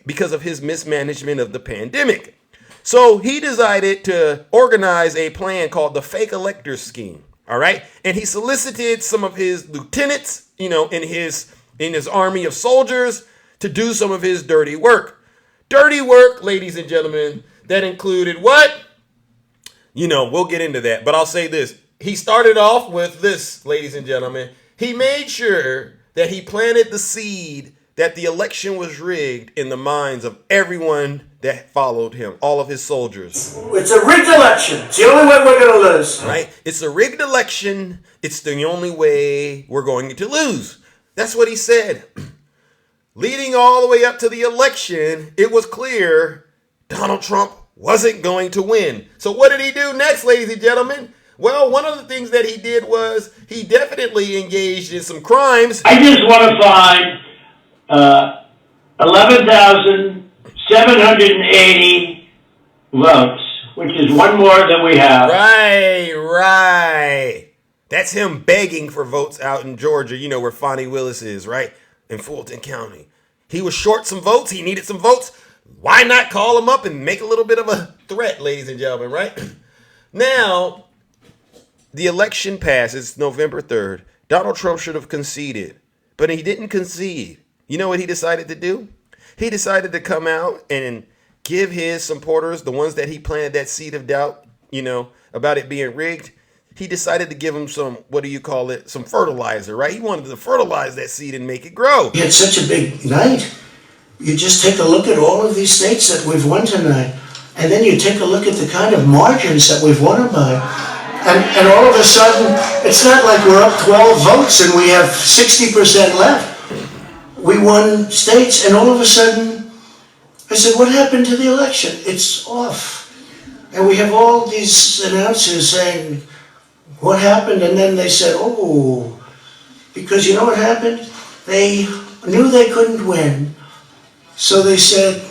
because of his mismanagement of the pandemic. So he decided to organize a plan called the fake electors scheme. All right. And he solicited some of his lieutenants, in his army of soldiers to do some of his dirty work. Dirty work, ladies and gentlemen, that included what? We'll get into that. But I'll say this. He started off with this, ladies and gentlemen. He made sure that he planted the seed that the election was rigged in the minds of everyone that followed him, all of his soldiers. It's a rigged election. It's the only way we're going to lose. Right? It's a rigged election. It's the only way we're going to lose. That's what he said. Leading all the way up to the election, it was clear Donald Trump wasn't going to win. So what did he do next, ladies and gentlemen? Well, one of the things that he did was he definitely engaged in some crimes. I just want to find 11,780 votes, which is one more than we have. Right. That's him begging for votes out in Georgia, where Fonnie Willis is, right? In Fulton County. He was short some votes. He needed some votes. Why not call him up and make a little bit of a threat, ladies and gentlemen, right? Now, the election passes November 3rd. Donald Trump should have conceded, but he didn't concede. You know what he decided to do? He decided to come out and give his supporters, the ones that he planted that seed of doubt, about it being rigged. He decided to give them some, some fertilizer, right? He wanted to fertilize that seed and make it grow. You had such a big night. You just take a look at all of these states that we've won tonight, and then you take a look at the kind of margins that we've won them by. And all of a sudden, it's not like we're up 12 votes and we have 60% left. We won states, and all of a sudden, I said, what happened to the election? It's off. And we have all these announcers saying, what happened? And then they said, because you know what happened? They knew they couldn't win. So they said,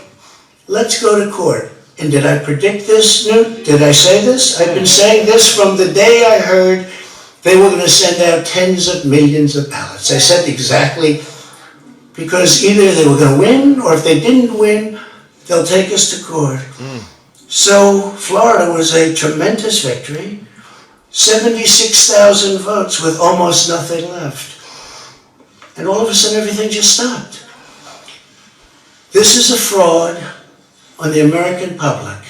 let's go to court. And did I predict this, Newt? Did I say this? I've been saying this from the day I heard they were going to send out tens of millions of ballots. I said exactly, because either they were going to win, or if they didn't win, they'll take us to court. So Florida was a tremendous victory. 76,000 votes with almost nothing left. And all of a sudden everything just stopped. This is a fraud on the American public.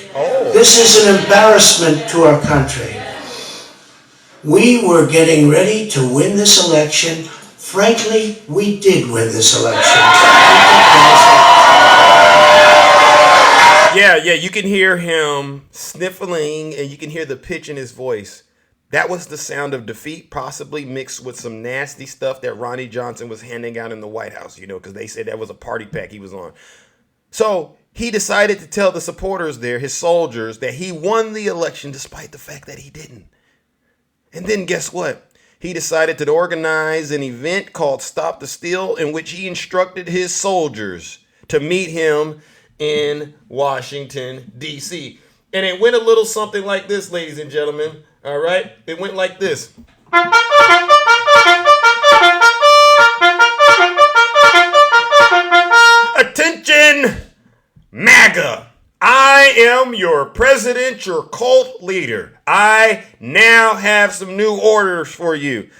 This is an embarrassment to our country. We were getting ready to win this election. Frankly, we did win this election. Yeah, you can hear him sniffling, and you can hear the pitch in his voice. That was the sound of defeat, possibly mixed with some nasty stuff that Ronnie Johnson was handing out in the White House, because they said that was a party pack he was on. So he decided to tell the supporters there, his soldiers, that he won the election despite the fact that he didn't. And then guess what? He decided to organize an event called Stop the Steal, in which he instructed his soldiers to meet him in Washington, D.C. And it went a little something like this, ladies and gentlemen. All right? It went like this. am your presidential cult leader. I now have some new orders for you.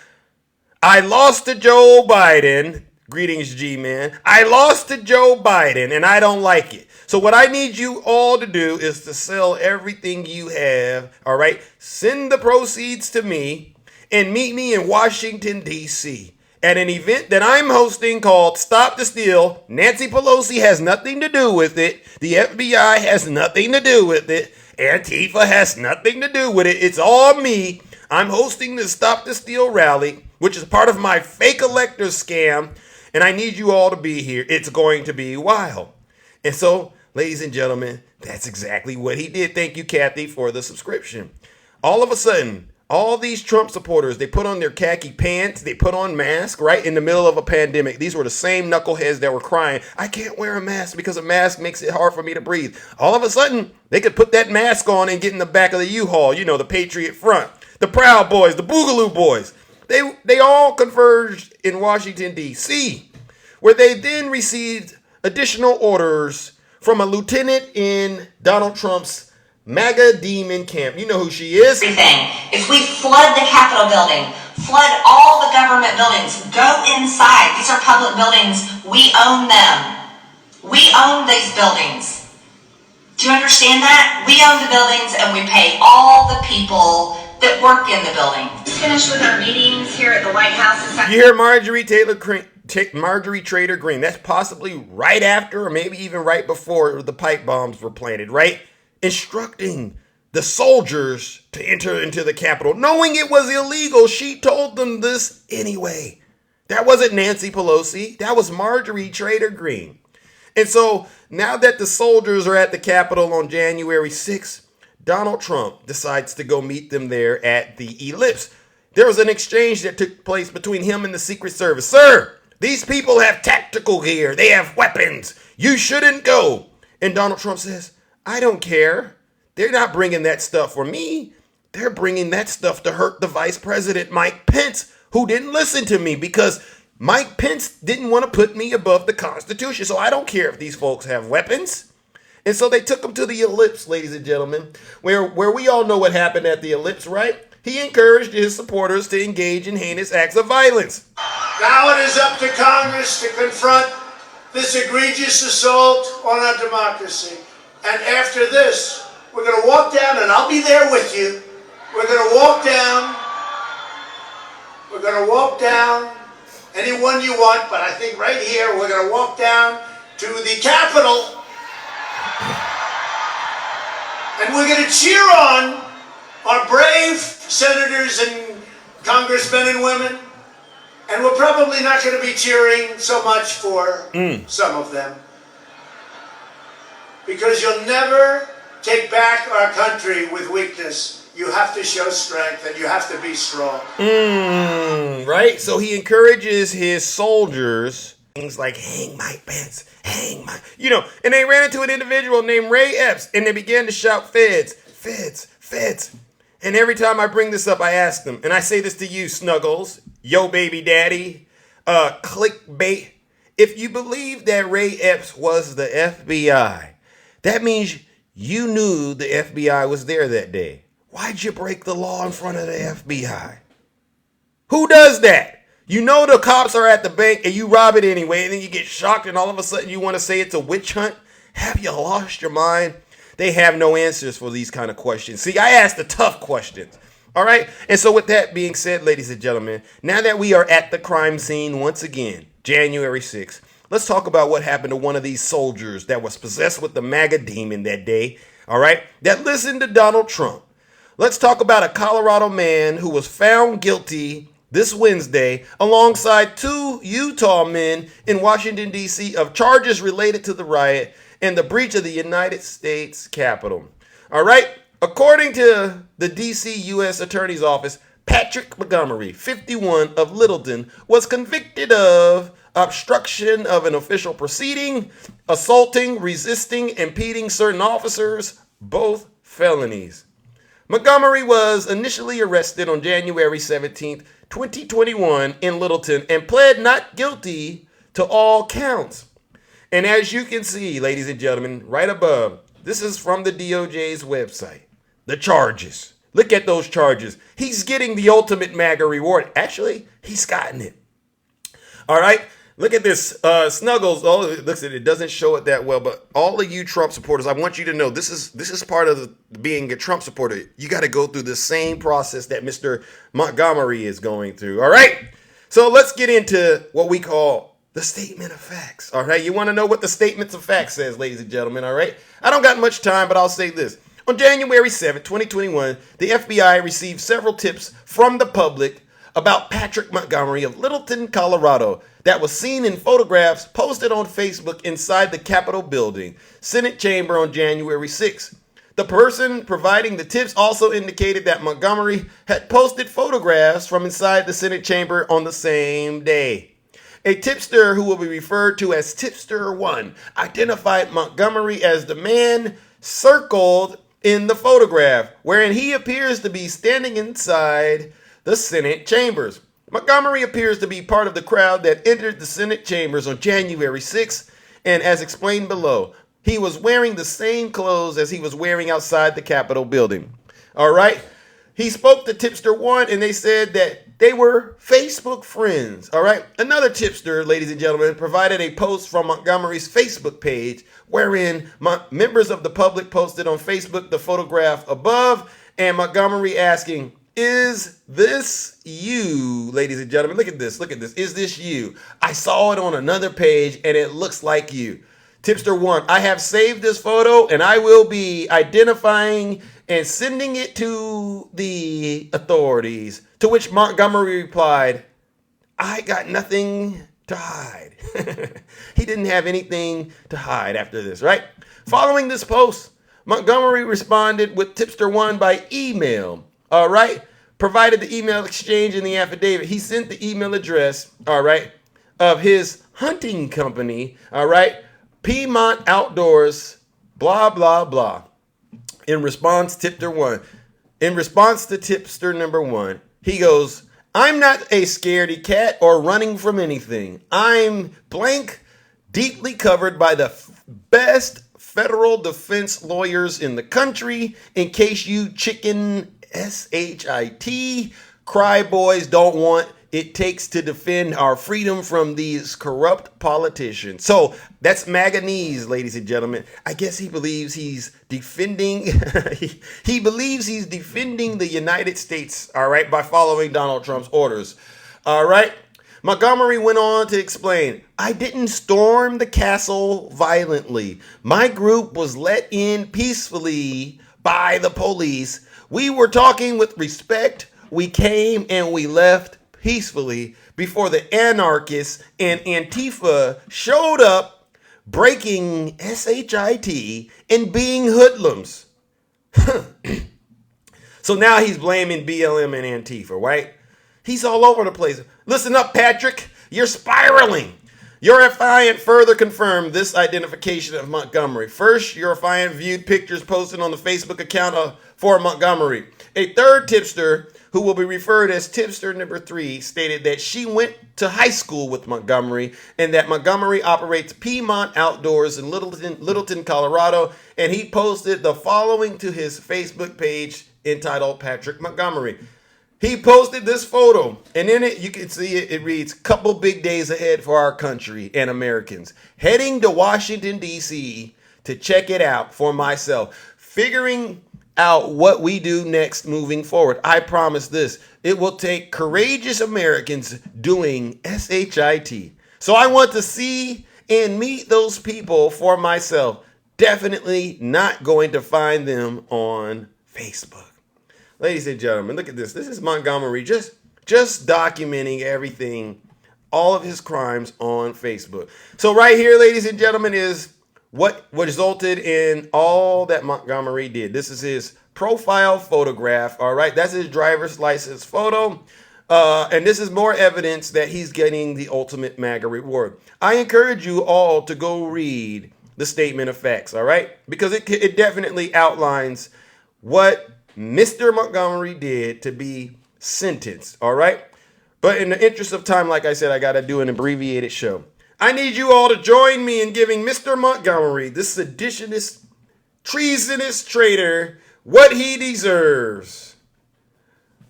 I lost to Joe Biden. Greetings, G-Man. I lost to Joe Biden, and I don't like it. So what I need you all to do is to sell everything you have, all right? Send the proceeds to me and meet me in Washington, D.C. at an event that I'm hosting called Stop the Steal. Nancy Pelosi has nothing to do with it. The FBI has nothing to do with it. Antifa has nothing to do with it. It's all me. I'm hosting the Stop the Steal rally, which is part of my fake elector scam, and I need you all to be here. It's going to be wild. And so, ladies and gentlemen, that's exactly what he did. Thank you, Kathy, for the subscription. All of a sudden, all these Trump supporters, they put on their khaki pants, they put on masks right in the middle of a pandemic. These were the same knuckleheads that were crying, I can't wear a mask because a mask makes it hard for me to breathe. All of a sudden, they could put that mask on and get in the back of the U-Haul, you know, the Patriot Front, the Proud Boys, the Boogaloo Boys. They all converged in Washington, D.C., where they then received additional orders from a lieutenant in Donald Trump's MAGA demon camp. You know who she is. Everything. If we flood the Capitol building, flood all the government buildings, go inside. These are public buildings. We own them. We own these buildings. Do you understand that? We own the buildings and we pay all the people that work in the building. Finished with our meetings here at the White House. You hear Marjorie Trader Green. That's possibly right after or maybe even right before the pipe bombs were planted, right? Instructing the soldiers to enter into the Capitol. Knowing it was illegal, she told them this anyway. That wasn't Nancy Pelosi. That was Marjorie Trader Green. And so now that the soldiers are at the Capitol on January 6th, Donald Trump decides to go meet them there at the Ellipse. There was an exchange that took place between him and the Secret Service. Sir, these people have tactical gear. They have weapons. You shouldn't go. And Donald Trump says, I don't care. They're not bringing that stuff for me. They're bringing that stuff to hurt the Vice President, Mike Pence, who didn't listen to me because Mike Pence didn't want to put me above the Constitution. So I don't care if these folks have weapons. And so they took him to the Ellipse, ladies and gentlemen, where we all know what happened at the Ellipse, right? He encouraged his supporters to engage in heinous acts of violence. Now it is up to Congress to confront this egregious assault on our democracy. And after this, we're going to walk down, and I'll be there with you. We're going to walk down. We're going to walk down anyone you want, but I think right here we're going to walk down to the Capitol. And we're going to cheer on our brave senators and congressmen and women. And we're probably not going to be cheering so much for some of them. Because you'll never take back our country with weakness. You have to show strength and you have to be strong. Right? So he encourages his soldiers, things like hang Mike Pence, hang Mike, and they ran into an individual named Ray Epps and they began to shout, feds, feds, feds. And every time I bring this up, I ask them, and I say this to you, Snuggles, yo baby daddy, clickbait. If you believe that Ray Epps was the FBI, that means you knew the FBI was there that day. Why'd you break the law in front of the FBI? Who does that? You know the cops are at the bank and you rob it anyway, and then you get shocked and all of a sudden you want to say it's a witch hunt? Have you lost your mind? They have no answers for these kind of questions. See, I ask the tough questions. All right? And so with that being said, ladies and gentlemen, now that we are at the crime scene once again, January 6th, let's talk about what happened to one of these soldiers that was possessed with the MAGA demon that day, all right, that listened to Donald Trump. Let's talk about a Colorado man who was found guilty this Wednesday alongside two Utah men in Washington, D.C. of charges related to the riot and the breach of the United States Capitol. All right, according to the D.C. U.S. Attorney's Office, Patrick Montgomery, 51, of Littleton, was convicted of obstruction of an official proceeding, assaulting, resisting, impeding certain officers, both felonies. Montgomery was initially arrested on January 17th, 2021 in Littleton and pled not guilty to all counts. And as you can see, ladies and gentlemen, right above, This is from the DOJ's website. The charges. Look at those charges. He's getting the ultimate MAGA reward. Actually, he's gotten it. All right. Look at this. Snuggles. Oh, it looks at it. Doesn't show it that well, but all of you Trump supporters, I want you to know this is part of being a Trump supporter. You got to go through the same process that Mr. Montgomery is going through. All right. So let's get into what we call the statement of facts. All right. You want to know what the statements of facts says, ladies and gentlemen. All right. I don't got much time, but I'll say this. On January 7th, 2021, the FBI received several tips from the public about Patrick Montgomery of Littleton, Colorado, that was seen in photographs posted on Facebook inside the Capitol building, Senate chamber on January 6th. The person providing the tips also indicated that Montgomery had posted photographs from inside the Senate chamber on the same day. A tipster who will be referred to as Tipster 1 identified Montgomery as the man circled in the photograph, wherein he appears to be standing inside the Senate chambers. Montgomery appears to be part of the crowd that entered the Senate chambers on January 6th, and as explained below, he was wearing the same clothes as he was wearing outside the Capitol building. All right. He spoke to Tipster 1, and they said that they were Facebook friends. All right. Another tipster, ladies and gentlemen, provided a post from Montgomery's Facebook page, wherein members of the public posted on Facebook the photograph above, and Montgomery asking, "Is this you, ladies and gentlemen?" Look at this. Look at this. Is this you? I saw it on another page and it looks like you. Tipster 1, I have saved this photo and I will be identifying and sending it to the authorities. To which Montgomery replied, "I got nothing to hide." He didn't have anything to hide after this, right? Following this post, Montgomery responded with Tipster 1 by email. All right. Provided the email exchange in the affidavit. He sent the email address, all right, of his hunting company, all right, Piedmont Outdoors, blah, blah, blah. In response to tipster number 1, he goes, "I'm not a scaredy cat or running from anything. I'm blank, deeply covered by the best federal defense lawyers in the country, in case you chicken SHIT cry boys don't want it takes to defend our freedom from these corrupt politicians." So that's MAGAnese, ladies and gentlemen. I guess he believes he's defending, he believes he's defending the United States, all right, by following Donald Trump's orders, all right. Montgomery went on to explain, "I didn't storm the castle violently. My group was let in peacefully by the police. We were talking with respect. We came and we left peacefully before the anarchists and Antifa showed up, breaking SHIT and being hoodlums." So now he's blaming BLM and Antifa, right? He's all over the place. Listen up, Patrick. You're spiraling. Your affiant further confirmed this identification of Montgomery. First, your affiant viewed pictures posted on the Facebook account for Montgomery. A third tipster, who will be referred as Tipster number 3, stated that she went to high school with Montgomery and that Montgomery operates Piedmont Outdoors in Littleton, Colorado, and he posted the following to his Facebook page entitled Patrick Montgomery. He posted this photo, and in it, you can see it reads, "Couple big days ahead for our country and Americans. Heading to Washington, D.C. to check it out for myself. Figuring out what we do next moving forward. I promise this. It will take courageous Americans doing SHIT. So I want to see and meet those people for myself. Definitely not going to find them on Facebook." Ladies and gentlemen, look at this. This is Montgomery just documenting everything, all of his crimes on Facebook. So right here, ladies and gentlemen, is what resulted in all that Montgomery did. This is his profile photograph, all right? That's his driver's license photo. And this is more evidence that he's getting the ultimate MAGA reward. I encourage you all to go read the statement of facts, all right? Because it definitely outlines what Mr. Montgomery did to be sentenced, all right? But in the interest of time, like I said, I got to do an abbreviated show. I need you all to join me in giving Mr. Montgomery this seditious treasonous traitor what he deserves.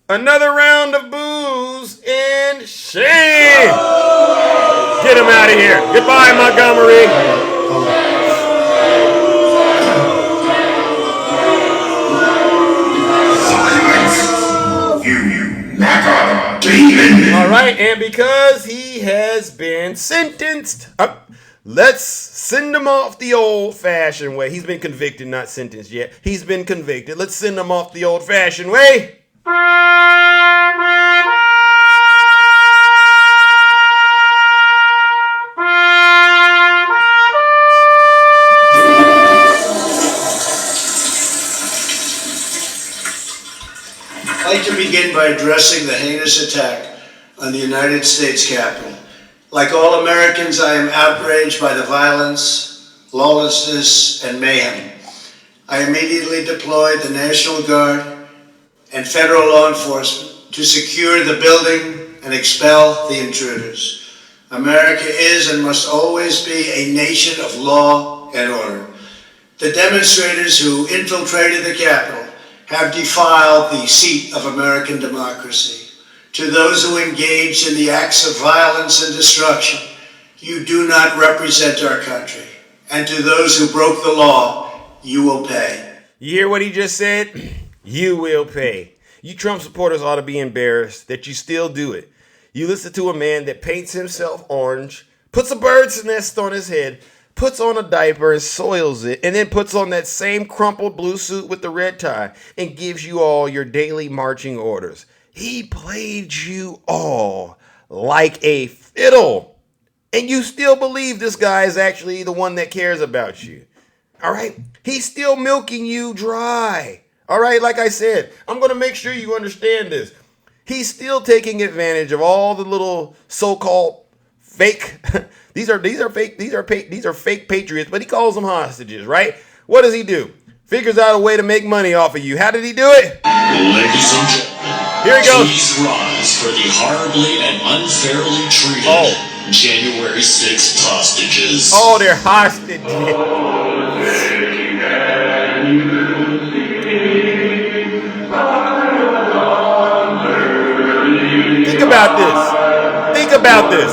Another round of booze and shame. Get him out of here. Goodbye, Montgomery. All right, and because he has been sentenced, let's send him off the old-fashioned way. He's been convicted, not sentenced yet. He's been convicted. Let's send him off the old-fashioned way. I'd like to begin by addressing the heinous attack on the United States Capitol. Like all Americans, I am outraged by the violence, lawlessness, and mayhem. I immediately deployed the National Guard and federal law enforcement to secure the building and expel the intruders. America is and must always be a nation of law and order. The demonstrators who infiltrated the Capitol have defiled the seat of American democracy. To those who engaged in the acts of violence and destruction, you do not represent our country. And to those who broke the law, you will pay. You hear what he just said? You will pay. You Trump supporters ought to be embarrassed that you still do it. You listen to a man that paints himself orange, puts a bird's nest on his head, puts on a diaper and soils it, and then puts on that same crumpled blue suit with the red tie and gives you all your daily marching orders. He played you all like a fiddle. And you still believe this guy is actually the one that cares about you. All right? He's still milking you dry. All right? Like I said, I'm going to make sure you understand this. He's still taking advantage of all the little so-called fake these are fake patriots, but he calls them hostages, right? What does he do? Figures out a way to make money off of you. How did he do it? Ladies and gentlemen, here he goes. Please rise for the horribly and unfairly treated January 6th hostages. Oh, they're hostages. Think about this. Think about this.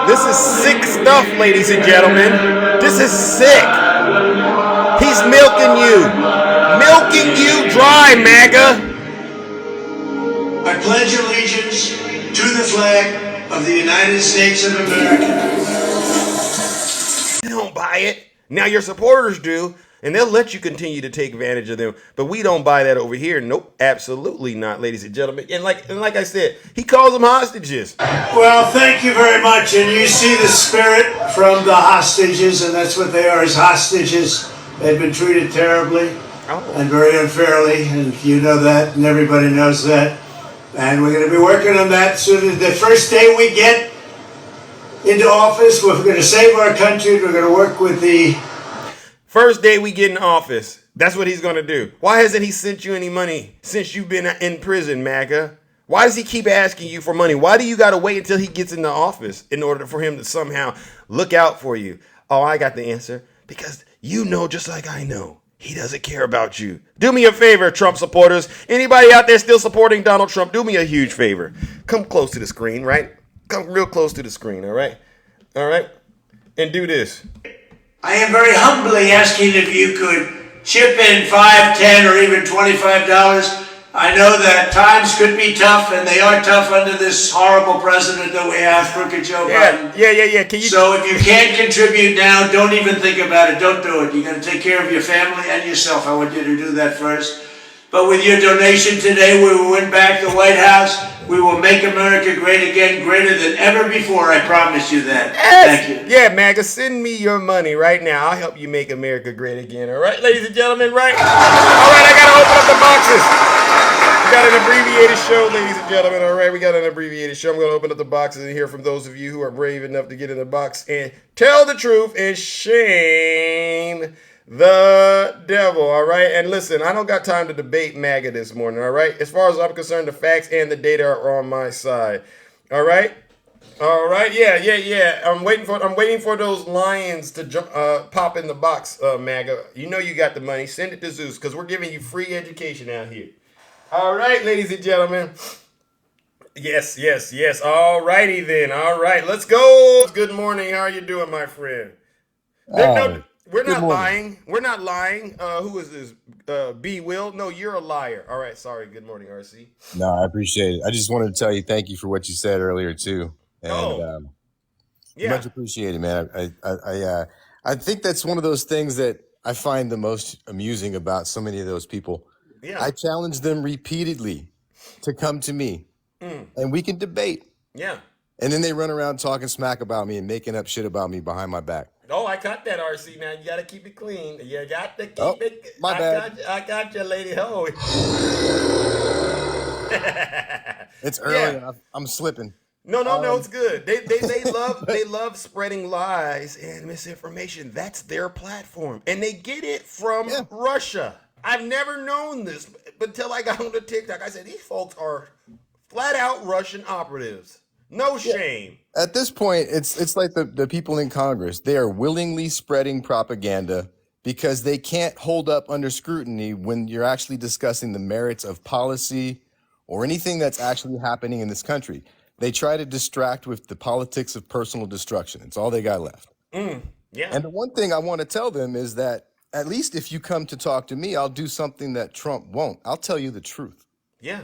This is sick stuff, ladies and gentlemen. This is sick. He's milking you. Milking you dry, MAGA. I pledge allegiance to the flag of the United States of America. They don't buy it. Now your supporters do, and they'll let you continue to take advantage of them. But we don't buy that over here. Nope, absolutely not, ladies and gentlemen. And like I said, he calls them hostages. Well, thank you very much. And you see the spirit from the hostages, and that's what they are, is hostages. They've been treated terribly and very unfairly, and you know that, and everybody knows that. And we're going to be working on that soon. The first day we get into office, we're going to save our country. We're going to work with the... First day we get in office, that's what he's going to do. Why hasn't he sent you any money since you've been in prison, MAGA? Why does he keep asking you for money? Why do you got to wait until he gets into office in order for him to somehow look out for you? Oh, I got the answer. Because you know just like I know, he doesn't care about you. Do me a favor, Trump supporters. Anybody out there still supporting Donald Trump, do me a huge favor. Come close to the screen, right? Come real close to the screen, all right? All right? And do this. I am very humbly asking if you could chip in $5, $10, or even $25. I know that times could be tough, and they are tough under this horrible president that we have, crooked Joe Biden. Yeah. Can you? So if you can't contribute now, don't even think about it. Don't do it. You're going to take care of your family and yourself. I want you to do that first. But with your donation today, we will win back the White House. We will make America great again, greater than ever before. I promise you that. Yes. Thank you. Yeah, MAGA, send me your money right now. I'll help you make America great again. All right, ladies and gentlemen, right? All right, I got to open up the boxes. We got an abbreviated show, ladies and gentlemen. All right, we got an abbreviated show. I'm going to open up the boxes and hear from those of you who are brave enough to get in the box and tell the truth and shame the devil, all right? And listen, I don't got time to debate MAGA this morning, all right? As far as I'm concerned, the facts and the data are on my side, all right? All right, yeah. I'm waiting for those lions to pop in the box, MAGA. You know you got the money. Send it to Zeus because we're giving you free education out here. All right, ladies and gentlemen. Yes. All righty then. All right, let's go. Good morning. How are you doing, my friend? No, we're Good not morning. lying. We're not lying. Who is this? B. Will? No, you're a liar. All right, sorry. Good morning, RC. No, I appreciate it. I just wanted to tell you thank you for what you said earlier too, and Oh, yeah, much appreciated, man. I think that's one of those things that I find the most amusing about so many of those people. yeah, I challenge them repeatedly to come to me, and we can debate, yeah. and then they run around talking smack about me and making up shit about me behind my back. Oh, I got that, RC. Now you got to keep it clean. You got to Oh, keep it. my bad. I got you, lady. Oh, It's early, yeah. and I'm slipping. No. It's good. They But love spreading lies and misinformation. That's their platform, and they get it from yeah, Russia. I've never known this until I got on the TikTok. I said these folks are flat out Russian operatives. No yeah. shame. At this point, it's like the people in Congress. They are willingly spreading propaganda because they can't hold up under scrutiny when you're actually discussing the merits of policy or anything that's actually happening in this country. They try to distract with the politics of personal destruction. It's all they got left. Yeah, And the one thing I want to tell them is that at least if you come to talk to me, I'll do something that Trump won't. I'll tell you the truth. yeah.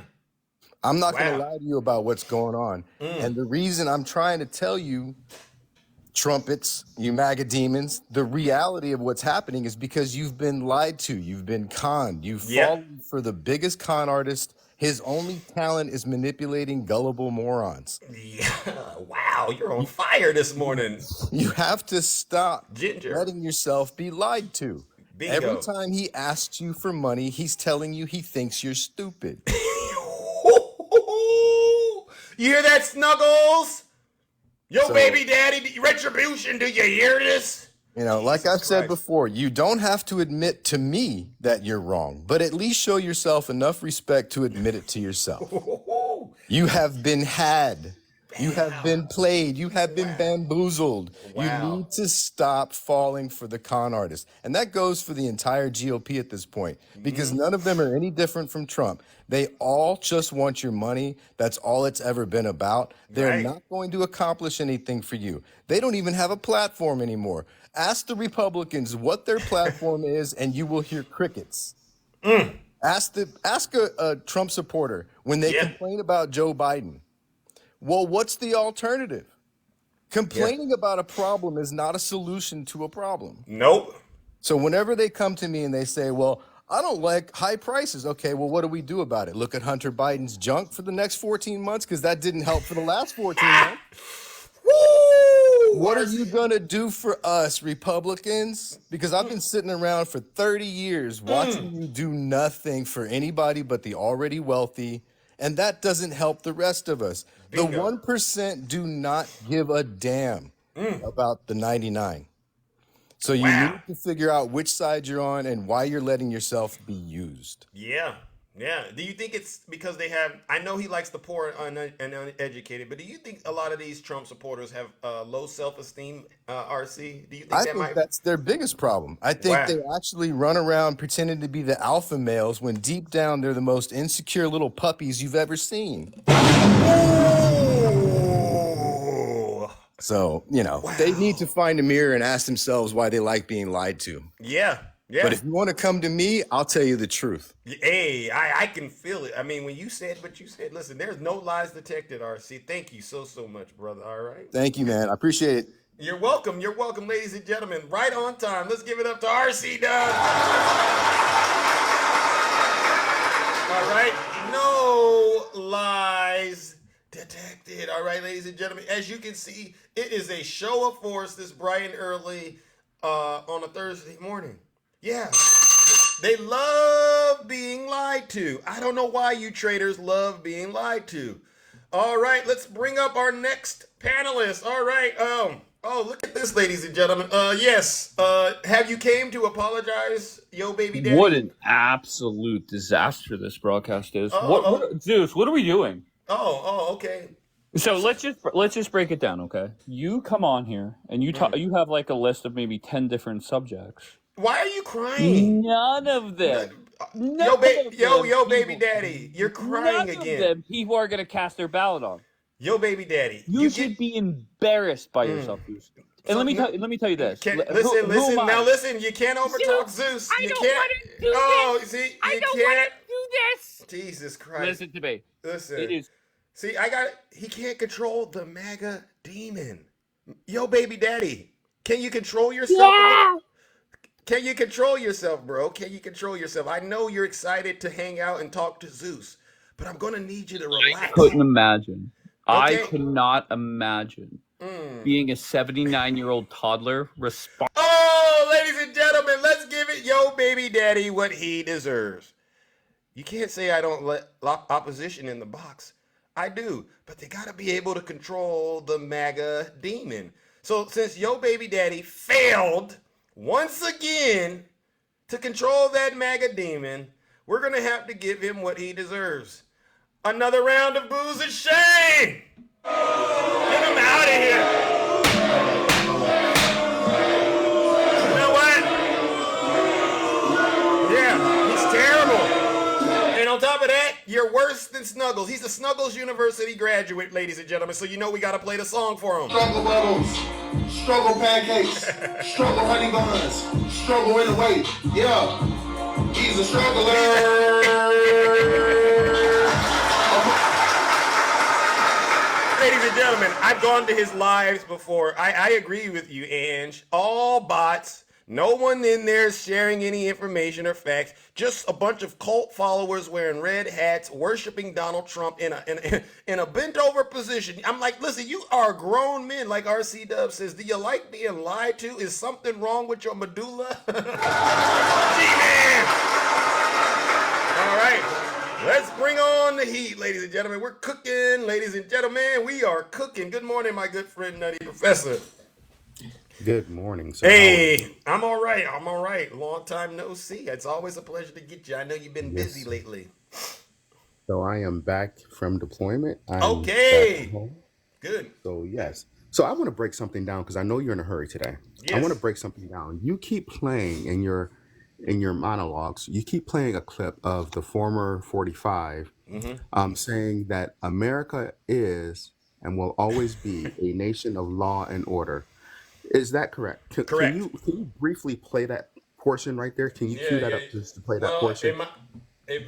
I'm not going to Wow. lie to you about what's going on. And the reason I'm trying to tell you, trumpets, you MAGA demons, the reality of what's happening is because you've been lied to. You've been conned. You've Yeah. fallen for the biggest con artist. His only talent is manipulating gullible morons. Yeah. Wow, you're on fire this morning. You have to stop Ginger. letting yourself be lied to. Every Bingo. time he asks you for money, he's telling you he thinks you're stupid. You hear that, Snuggles? Yo, So, baby daddy, retribution, do you hear this? like Jesus I've said Christ. before, you don't have to admit to me that you're wrong, but at least show yourself enough respect to admit it to yourself. You have been had. You have been played. You have been bamboozled. You Wow. need to stop falling for the con artist. And that goes for the entire GOP at this point, because none of them are any different from Trump. They all just want your money. That's all it's ever been about. They're Right. not going to accomplish anything for you. They don't even have a platform anymore. Ask the Republicans what their platform is, and you will hear crickets. Ask a Trump supporter when they Yeah. complain about Joe Biden. Well, what's the alternative? Complaining about a problem is not a solution to a problem. Nope. So whenever they come to me and they say, well, I don't like high prices. Okay, well, what do we do about it? Look at Hunter Biden's junk for the next 14 months because that didn't help for the last 14 months. Woo! What are you going to do for us, Republicans? Because I've been sitting around for 30 years watching you do nothing for anybody but the already wealthy, and that doesn't help the rest of us. The Bingo. 1% do not give a damn about the 99. So you Wow. need to figure out which side you're on and why you're letting yourself be used. Yeah. Do you think it's because they have? I know he likes the poor and uneducated, but do you think a lot of these Trump supporters have low self-esteem? RC, do you think I that think might? that's their biggest problem. I think Wow. they actually run around pretending to be the alpha males when deep down they're the most insecure little puppies you've ever seen. Oh. So, they need to find a mirror and ask themselves why they like being lied to. Yeah. But if you want to come to me, I'll tell you the truth. Hey, I can feel it. I mean, when you said what you said, listen, there's no lies detected, RC. Thank you so much, brother. All right. Thank you, man. I appreciate it. You're welcome, ladies and gentlemen. Right on time. Let's give it up to RC Dunn. All right. No lies detected. All right, ladies and gentlemen. As you can see, it is a show of force this bright and early on a Thursday morning. Yeah. They love being lied to. I don't know why you traders love being lied to. All right, let's bring up our next panelist. All right. Look at this, ladies and gentlemen. Yes. Have you came to apologize, yo baby daddy? What an absolute disaster this broadcast is. Oh, Zeus, what are we doing? Okay. So let's just break it down, okay? You come on here and you talk. You have like a list of maybe 10 different subjects. Why are you crying? None of No, them. None of them. yo, baby People, daddy, you're crying none of again. them. People are gonna cast their ballot on. Yo, baby daddy, You should be embarrassed by yourself, Zeus. And So let me tell you this. listen. Who am Now I? listen. You can't overtalk Zeus. I You don't can't. want to do Oh, this. see, I you don't can't. want to do this. Jesus Christ. Listen to me. Listen. It is. See, he can't control the MAGA demon. Yo, baby daddy, can you control yourself? Yeah. Can you control yourself, bro? Can you control yourself? I know you're excited to hang out and talk to Zeus, but I'm gonna need you to relax. Couldn't imagine. I Okay. could not imagine being a 79-year-old toddler Oh, ladies and gentlemen, let's give it yo baby daddy what he deserves. You can't say I don't let opposition in the box. I do, but they gotta be able to control the MAGA demon. So since yo baby daddy failed once again to control that MAGA demon, we're gonna have to give him what he deserves. Another round of booze and shame. Get him out of here. You know what? Yeah, he's terrible. And on top of that, you're worse than Snuggles. He's a Snuggles University graduate, ladies and gentlemen. So you know we gotta play the song for him. Struggle bubbles, struggle pancakes, struggle honey buns, struggle in the weight. Yeah, he's a struggler. Ladies and gentlemen, I've gone to his lives before. I agree with you, Ange. All bots. No one in there is sharing any information or facts. Just a bunch of cult followers wearing red hats, worshiping Donald Trump in a bent over position. I'm like, listen, you are grown men. Like RC Dub says, do you like being lied to? Is something wrong with your medulla? G-Man! All right. Let's bring on the heat, ladies and gentlemen. We're cooking, ladies and gentlemen. We are cooking. Good morning, my good friend, Nutty Professor. Good morning, sir. Hey, I'm all right. I'm all right. Long time no see. It's always a pleasure to get you. I know you've been busy lately. So I am back from deployment. I'm Okay. back home. Good. So yes. So I want to break something down because I know you're in a hurry today. I want to break something down. You keep playing in your monologues. You keep playing a clip of the former 45 saying that America is and will always be a nation of law and order. Is that correct? Correct. Can you briefly play that portion right there? Can you cue that up just to play that portion?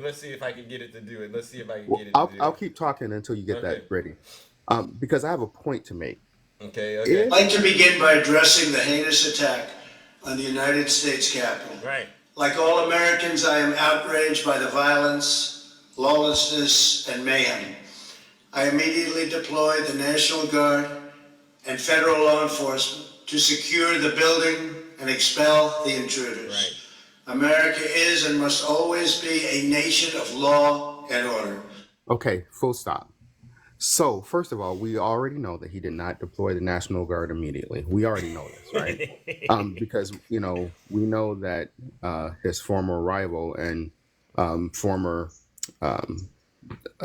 Let's see if I can get it to do it. Let's see if I can get it I'll, to do I'll it. keep talking until you get that ready. Because I have a point to make. Okay. I'd like to begin by addressing the heinous attack on the United States Capitol. Right. Like all Americans, I am outraged by the violence, lawlessness, and mayhem. I immediately deployed the National Guard and federal law enforcement to secure the building and expel the intruders. Right. America is and must always be a nation of law and order. Okay, full stop. So, first of all, we already know that he did not deploy the National Guard immediately. We already know this, right? Because, we know that his former rival and former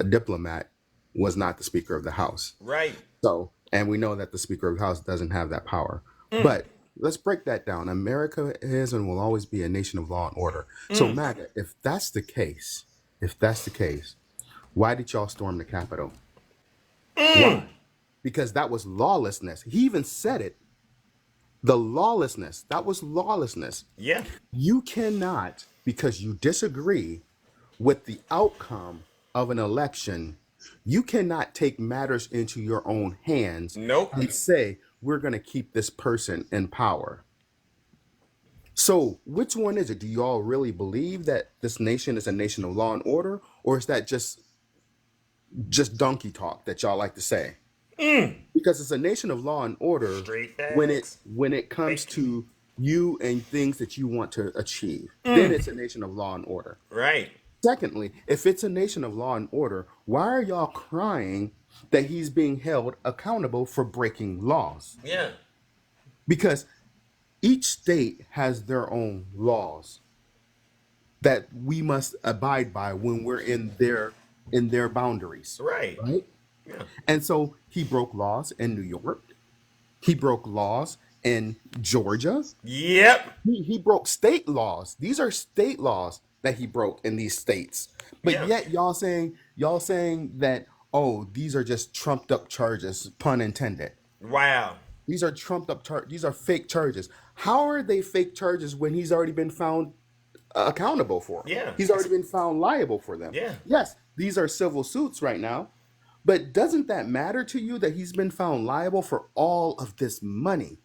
diplomat was not the Speaker of the House. Right. So, and we know that the Speaker of the House doesn't have that power. But let's break that down. America is and will always be a nation of law and order. So, MAGA, if that's the case, why did y'all storm the Capitol? Why? Because that was lawlessness. He even said it. The lawlessness. That was lawlessness. Yeah. You cannot, because you disagree with the outcome of an election, you cannot take matters into your own hands and say, we're going to keep this person in power. So which one is it? Do you all really believe that this nation is a nation of law and order? Or is that just donkey talk that y'all like to say? Because it's a nation of law and order when it comes to you and things that you want to achieve. Then it's a nation of law and order. Right. Secondly, if it's a nation of law and order, why are y'all crying that he's being held accountable for breaking laws? Yeah. Because each state has their own laws that we must abide by when we're in their boundaries. Right. Right? Yeah. And so he broke laws in New York. He broke laws in Georgia. Yep. He broke state laws. These are state laws that he broke in these states. But Yeah. yet y'all saying that, oh, these are just trumped up charges, pun intended. Wow. These are trumped up these are fake charges. How are they fake charges when he's already been found accountable for 'em? Yeah. He's already been found liable for them. Yeah. Yes, these are civil suits right now. But doesn't that matter to you that he's been found liable for all of this money?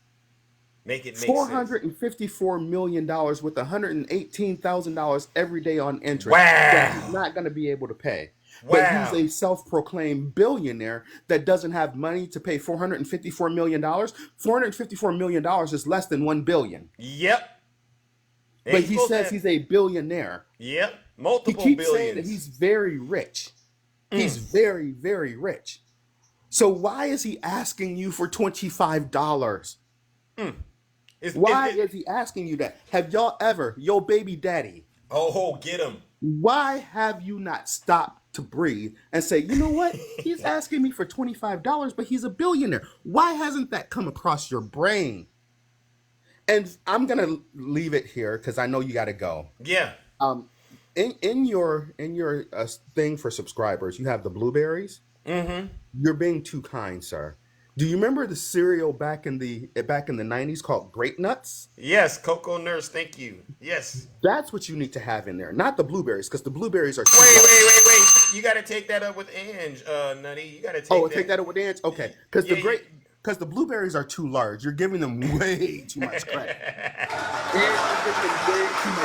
Make it make sense. $454 million with $118,000 every day on interest that he's Wow. not going to be able to pay. But he's Wow. a self-proclaimed billionaire that doesn't have money to pay $454 million. $454 million is less than $1 billion. Yep. But he says he's a billionaire. Yep. He Multiple keeps billions. saying that he's very rich. He's very, very rich. So why is he asking you for $25? Why is he asking you that? Have y'all ever, your baby daddy, Oh, get him. why have you not stopped to breathe and say, you know what? He's asking me for $25, but he's a billionaire. Why hasn't that come across your brain? And I'm going to leave it here because I know you got to go. Yeah. In your thing for subscribers, you have the blueberries. Mm-hmm. You're being too kind, sir. Do you remember the cereal back in the 90s called Grape Nuts? Yes, Coco Nurse, thank you. Yes. That's what you need to have in there, not the blueberries, because the blueberries are too Wait. You got to take that up with Ange, Nutty. You got to take that up with Ange? Okay, because the blueberries are too large. You're giving them way too much credit.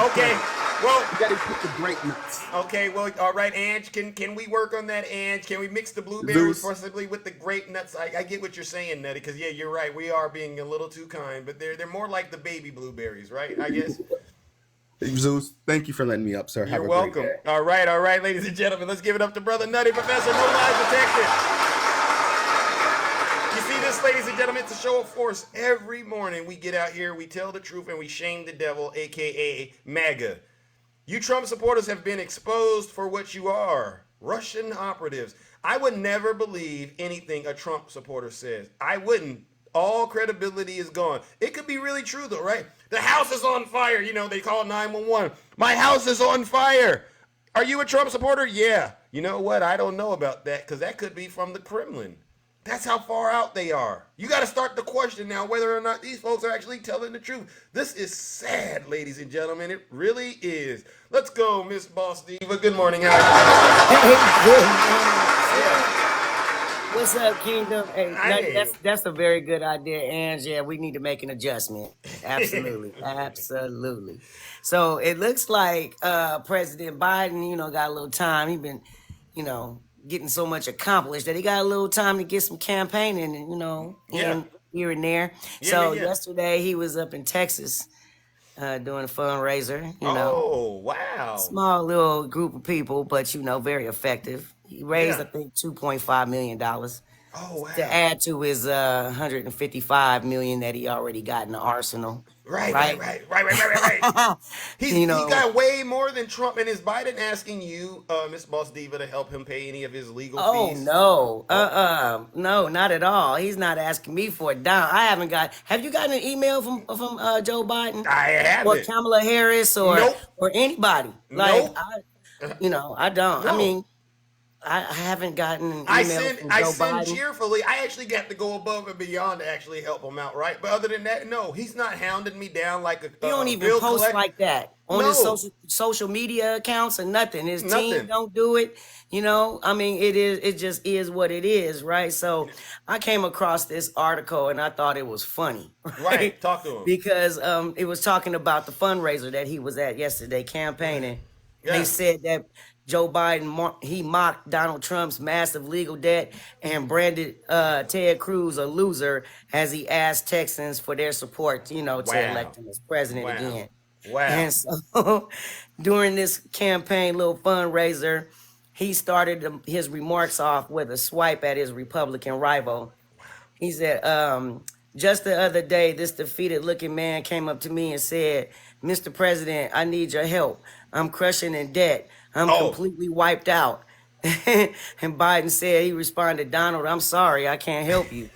Okay. Well, you got to put the Grape Nuts. Okay, well, all right, Ange. Can we work on that, Ange? Can we mix the blueberries possibly with the grape nuts? I get what you're saying, Nutty, because yeah, you're right. We are being a little too kind, but they're more like the baby blueberries, right? I guess. Zeus, thank you for letting me up, sir. You're welcome. All right, ladies and gentlemen, let's give it up to Brother Nutty, Professor No Lies Detected. You see this, ladies and gentlemen, it's a show of force. Every morning we get out here, we tell the truth, and we shame the devil, aka MAGA. You Trump supporters have been exposed for what you are, Russian operatives. I would never believe anything a Trump supporter says. I wouldn't. All credibility is gone. It could be really true though, right? The house is on fire. You know, they call 911. My house is on fire. Are you a Trump supporter? Yeah. You know what? I don't know about that because that could be from the Kremlin. That's how far out they are. You got to start the question now whether or not these folks are actually telling the truth. This is sad, ladies and gentlemen. It really is. Let's go, Miss Boss Diva. Good morning. How are you? What's up, Kingdom? Hey, that's a very good idea, and yeah, we need to make an adjustment. Absolutely, absolutely. So it looks like President Biden, got a little time. He's been, getting so much accomplished that he got a little time to get some campaigning and here and there. Yesterday he was up in Texas doing a fundraiser. Oh, wow! Small little group of people, but very effective. He raised I think $2.5 million. Oh, wow! To add to his $155 million that he already got in the arsenal. Right. He got way more than Trump, and is Biden asking you, Miss Boss Diva, to help him pay any of his legal fees? No, no, not at all. He's not asking me for a dime. I haven't got. Have you gotten an email from Joe Biden? I haven't. Or Kamala Harris or anybody? Nope. I don't. No. I mean, I haven't gotten an email from Joe I send Biden. cheerfully. I actually got to go above and beyond to actually help him out, right? But other than that, no, he's not hounding me down like a. He don't even post like that on his social media accounts or nothing. His team don't do it. I mean, it just is what it is, right? So I came across this article and I thought it was funny. Right, talk to him. Because it was talking about the fundraiser that he was at yesterday campaigning. Yeah. They said that Joe Biden, he mocked Donald Trump's massive legal debt and branded Ted Cruz a loser as he asked Texans for their support, to elect him as president again. Wow. And so during this campaign little fundraiser, he started his remarks off with a swipe at his Republican rival. He said, just the other day, this defeated looking man came up to me and said, Mr. President, I need your help. I'm crushing in debt. I'm completely wiped out. And Biden said, he responded, Donald, I'm sorry, I can't help you.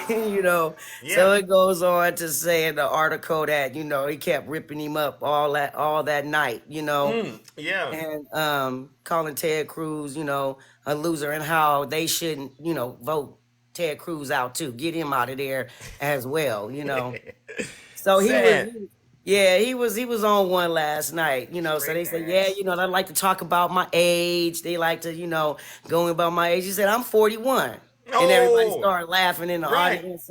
You know, so it goes on to say in the article that, you know, he kept ripping him up all that night, you know. And calling Ted Cruz, you know, a loser, and how they shouldn't, you know, vote Ted Cruz out too. Get him out of there as well, you know. So he was on one last night, you know. So they said, yeah, you know, they like to talk about my age. They like to, you know, go about my age. He said, I'm 41. And everybody started laughing in the audience.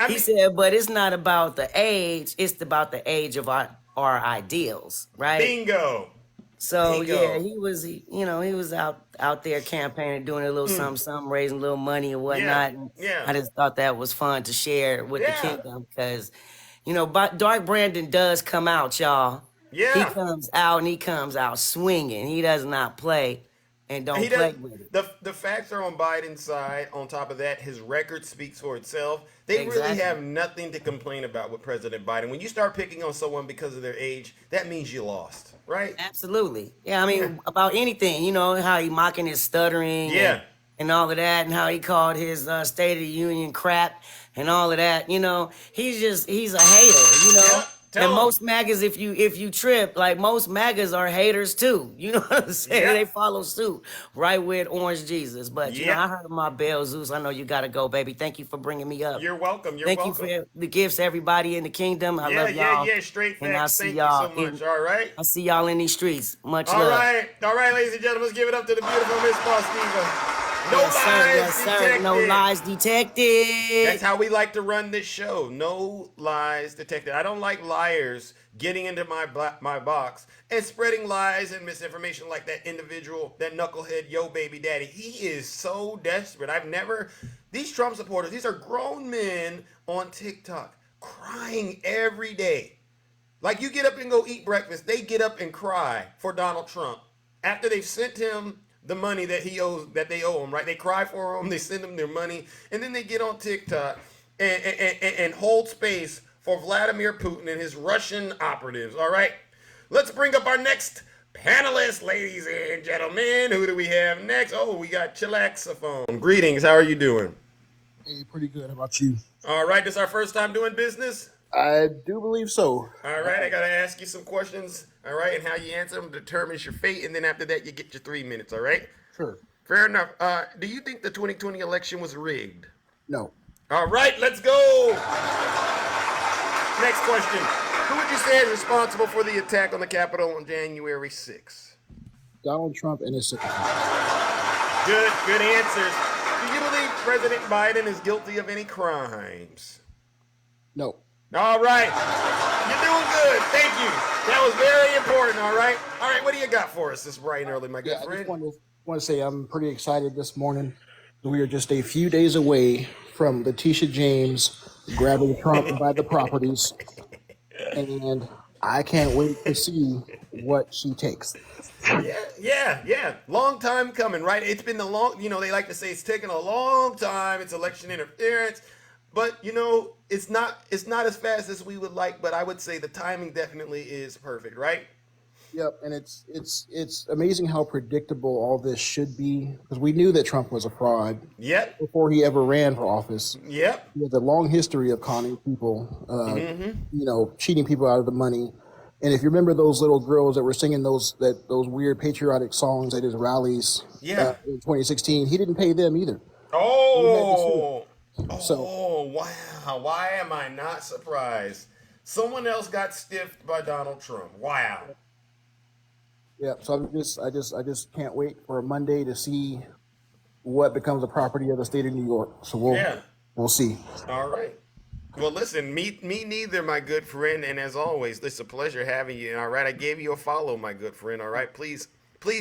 He said, but it's not about the age, it's about the age of our ideals, right? Bingo. So yeah, he was out there campaigning, doing a little something, raising a little money and whatnot. And I just thought that was fun to share with the kingdom, because, you know, Dark Brandon does come out, y'all. Yeah. He comes out, and he comes out swinging. He does not play. And don't play with it. The facts are on Biden's side. On top of that, his record speaks for itself. They really have nothing to complain about with President Biden. When you start picking on someone because of their age, that means you lost, right? Absolutely. Yeah, I mean, about anything, you know, how he mocking his stuttering and all of that, and how he called his State of the Union crap and all of that. You know, he's a hater, you know. And most MAGAs, if you trip, like, most MAGAs are haters too. You know what I'm saying? They follow suit right with Orange Jesus. But you know, I heard my bell, Zeus. I know you gotta go, baby. Thank you for bringing me up. You're welcome. Thank you for the gifts, everybody in the kingdom. I love y'all. Straight facts. And I'll see Thank y'all you so much. All right. I'll see y'all in these streets. Much love. All right, ladies and gentlemen, let's give it up to the beautiful Miss Faustina. No yes, sir. No lies detected. That's how we like to run this show. No lies detected. I don't like liars getting into my box and spreading lies and misinformation like that individual, that knucklehead, yo baby daddy. He is so desperate. These Trump supporters, these are grown men on TikTok crying every day. Like, you get up and go eat breakfast, they get up and cry for Donald Trump after they've sent him the money that they owe him, right? They cry for him, they send him their money, and then they get on TikTok and hold space for Vladimir Putin and his Russian operatives, all right? Let's bring up our next panelist, ladies and gentlemen. Who do we have next? Oh, we got Chillaxophone. Greetings, how are you doing? Hey, pretty good. How about you? All right, this is our first time doing business? I do believe so. All right, I got to ask you some questions, all right? And how you answer them determines your fate, and then after that, you get your 3 minutes, all right? Sure. Fair enough. Do you think the 2020 election was rigged? No. All right, let's go. Next question. Who would you say is responsible for the attack on the Capitol on January 6th? Donald Trump and his secretary. Good answers. Do you believe President Biden is guilty of any crimes? No. All right. You're doing good. Thank you. That was very important, all right? All right, what do you got for us this bright and early, my good friend? I just want to say I'm pretty excited this morning. We are just a few days away from Letitia James grabbing Trump by the properties, and I can't wait to see what she takes. Yeah. Long time coming, right? It's been they like to say it's taken a long time. It's election interference. But, you know, it's not as fast as we would like, but I would say the timing definitely is perfect, right? Yep, and it's amazing how predictable all this should be, because we knew that Trump was a fraud. Yep. Before he ever ran for office. Yep. He had a long history of conning people, cheating people out of the money. And if you remember those little girls that were singing those weird patriotic songs at his rallies in 2016, he didn't pay them either. Oh, wow. Why am I not surprised? Someone else got stiffed by Donald Trump. Wow. Yeah, so I just can't wait for a Monday to see what becomes a property of the state of New York. So we'll see. All right. Well, listen, me neither, my good friend. And as always, it's a pleasure having you. All right, I gave you a follow, my good friend. All right, please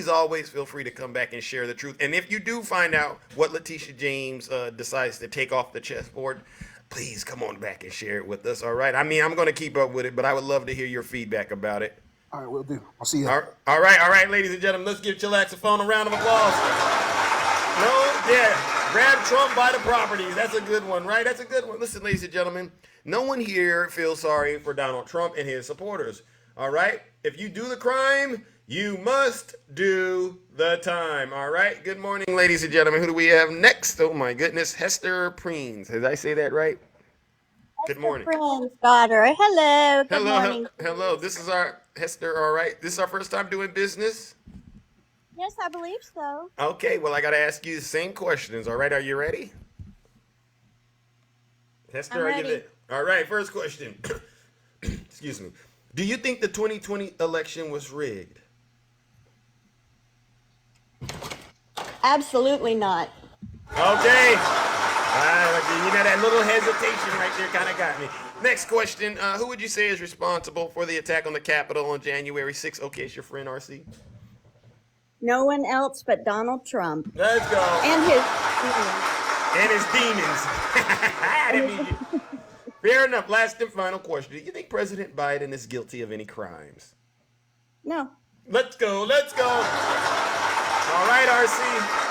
always feel free to come back and share the truth. And if you do find out what Letitia James decides to take off the chessboard, please come on back and share it with us. All right. I mean, I'm going to keep up with it, but I would love to hear your feedback about it. All right, we'll do. I'll see you. All right, ladies and gentlemen, let's give Chillaxophone a round of applause. Grab Trump by the properties. That's a good one, right? That's a good one. Listen, ladies and gentlemen, no one here feels sorry for Donald Trump and his supporters. All right? If you do the crime, you must do the time. All right? Good morning, ladies and gentlemen. Who do we have next? Oh, my goodness. Hester Preens. Did I say that right? Good morning. Friend's daughter. Hello. Good Hello, morning. hello. This is our Hester. All right. This is our first time doing business. Yes, I believe so. Okay. Well, I got to ask you the same questions. All right. Are you ready? Hester, I'm are you ready. there? All right. First question. Excuse me. Do you think the 2020 election was rigged? Absolutely not. Okay. You know, that little hesitation right there kind of got me. Next question. Who would you say is responsible for the attack on the Capitol on January 6th? Okay, it's your friend RC. No one else but Donald Trump. Let's go. And his demons. I didn't mean you. Fair enough. Last and final question. Do you think President Biden is guilty of any crimes? No. Let's go. Let's go. All right, RC.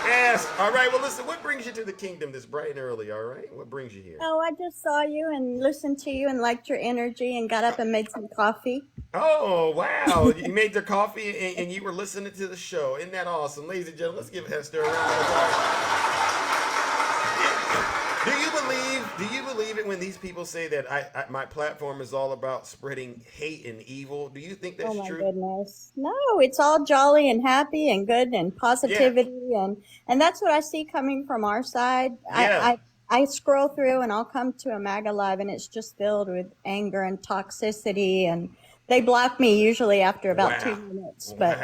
Yes. All right. Well, listen, what brings you to the kingdom this bright and early? All right. What brings you here? Oh, I just saw you and listened to you and liked your energy and got up and made some coffee. Oh, wow. You made your coffee and you were listening to the show. Isn't that awesome? Ladies and gentlemen, let's give Hester a round of applause. Do you believe it when these people say that my platform is all about spreading hate and evil? Do you think that's Oh my true? goodness. No, it's all jolly and happy and good and positivity and that's what I see coming from our side. Yeah. I scroll through and I'll come to a MAGA live and it's just filled with anger and toxicity and they block me usually after about 2 minutes. But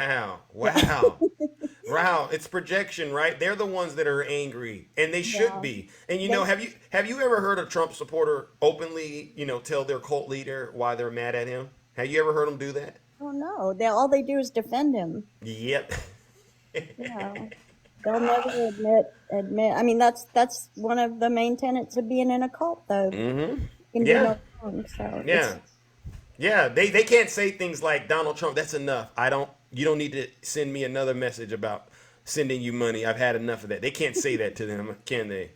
Wow. It's projection, right? They're the ones that are angry, and they should be. And you know, have you ever heard a Trump supporter openly, tell their cult leader why they're mad at him? Have you ever heard them do that? oh no, all they do is defend him. Yep. Yeah. They'll never admit. I mean, that's one of the main tenets of being in a cult, though. Mm-hmm. You can do no wrong. So Yeah. They can't say things like Donald Trump. That's enough. You don't need to send me another message about sending you money. I've had enough of that. They can't say that to them, can they?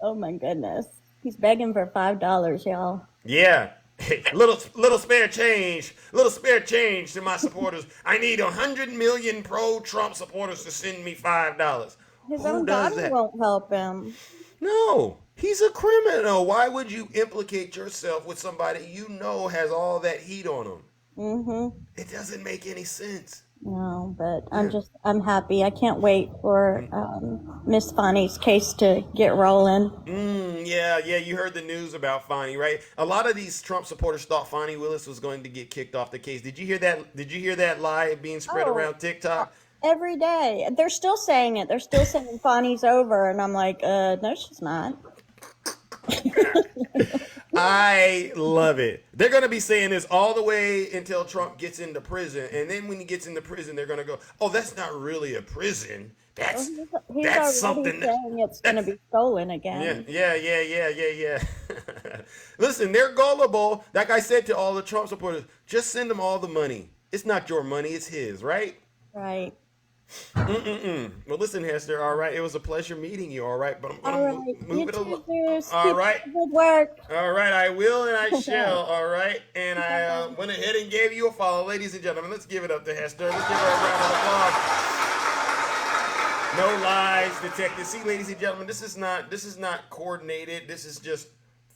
Oh my goodness, he's begging for $5, y'all. Yeah. Hey, little spare change to my supporters. I need 100 million pro-Trump supporters to send me $5. His own daughter won't help him. No, he's a criminal. Why would you implicate yourself with somebody you know has all that heat on them? Mm-hmm. It doesn't make any sense. No, but I'm happy. I can't wait for Miss Fonnie's case to get rolling. Yeah, you heard the news about Fonnie, right? A lot of these Trump supporters thought Fonnie Willis was going to get kicked off the case. Did you hear that? Did you hear that lie being spread around TikTok? Every day. They're still saying it. They're still saying Fonnie's over, and I'm like, no, she's not. I love it. They're going to be saying this all the way until Trump gets into prison. And then when he gets into prison, they're going to go, oh, that's not really a prison. That's something. Saying it's going to be stolen again. Yeah. Listen, they're gullible. Like I said to all the Trump supporters, just send them all the money. It's not your money. It's his, right? Right. Well, listen, Hester. All right, it was a pleasure meeting you. All right, but I'm gonna move it along. All right. Good work. All right, I will and I shall. All right, and I went ahead and gave you a follow, ladies and gentlemen. Let's give it up to Hester. Let's give her a round of applause. No lies detected. See, ladies and gentlemen, this is not coordinated. This is just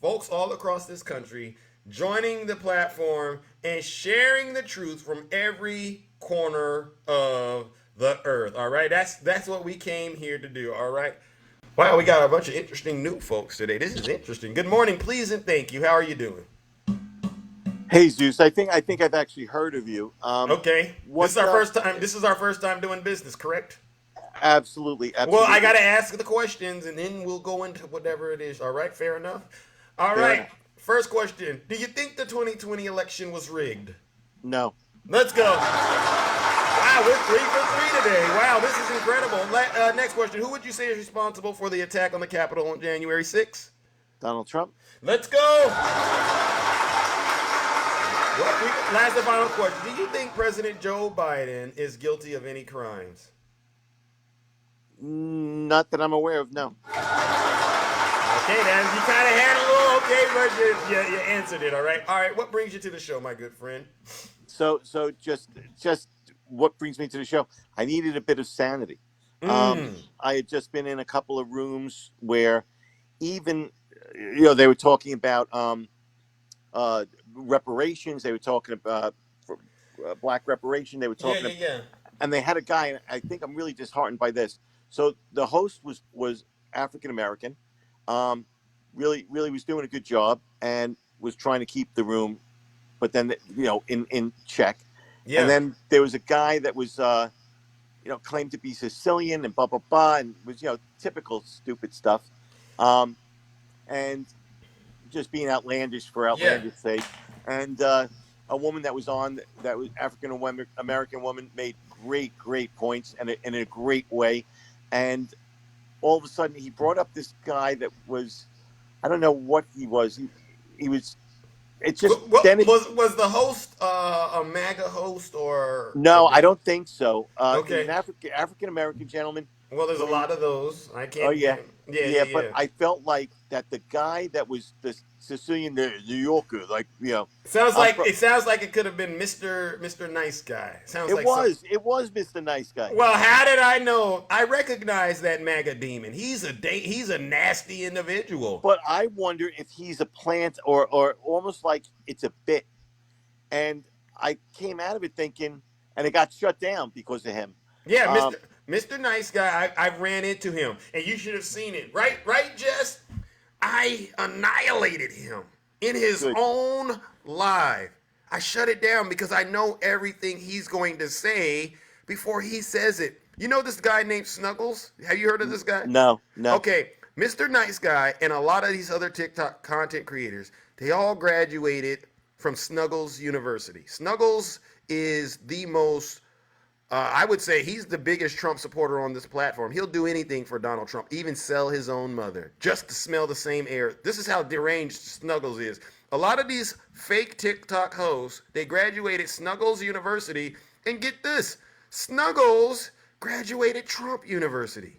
folks all across this country joining the platform and sharing the truth from every corner of the earth. All right, that's what we came here to do. All right. Wow, we got a bunch of interesting new folks today. This is interesting. Good morning, please, and thank you. How are you doing? Hey Zeus, I think I've actually heard of you. Okay, this is our first time. This is our first time doing business, correct? Absolutely. Well, I got to ask the questions, and then we'll go into whatever it is. All right, fair enough. All right. First question: do you think the 2020 election was rigged? No. Let's go. Wow, we're 3 for 3 today. Wow, this is incredible. Next question: who would you say is responsible for the attack on the Capitol on January 6th? Donald Trump. Let's go. Last and final question: do you think President Joe Biden is guilty of any crimes? Not that I'm aware of, no. Okay, Dan, you kind of had a little okay, but you answered it. All right. All right. What brings you to the show, my good friend? So just what brings me to the show? I needed a bit of sanity. I had just been in a couple of rooms where even they were talking about reparations. They were talking about black reparation. They were Yeah, talking yeah, about, yeah. and they had a guy, and I think I'm really disheartened by this. So the host was African American, really was doing a good job and was trying to keep the room, but then in check. And Yeah. then there was a guy that was claimed to be Sicilian and blah blah blah, and was typical stupid stuff, and just being outlandish for Yeah. outlandish sake. And a woman that was on that was African American woman made great points and in a great way. And all of a sudden he brought up this guy that was, I don't know what he was. He was. It's just then it. Was the host a MAGA host or a No, I different? don't think so. It was an Okay. African American gentleman Well, there's a who. lot of those. I Oh can't yeah, get. Yeah, yeah. yeah, But yeah. I felt like that the guy that was the Sicilian New Yorker, like I'm from. It sounds like it could have been Mr. Nice Guy. Sounds It like some. was. It was Mr. Nice Guy. Well, how did I know? I recognize that MAGA demon. He's a nasty individual. But I wonder if he's a plant or almost like it's a bit. And I came out of it thinking, and it got shut down because of him. Yeah, Mr. Nice Guy. I've ran into him, and you should have seen it. Right, Jess? I annihilated him in his Good. own live. I shut it down because I know everything he's going to say before he says it. You know this guy named Snuggles? Have you heard of this guy? No. Okay, Mr. Nice Guy and a lot of these other TikTok content creators, they all graduated from Snuggles University. Snuggles is the most I would say he's the biggest Trump supporter on this platform. He'll do anything for Donald Trump, even sell his own mother, just to smell the same air. This is how deranged Snuggles is. A lot of these fake TikTok hosts, they graduated Snuggles University, and get this, Snuggles graduated Trump University,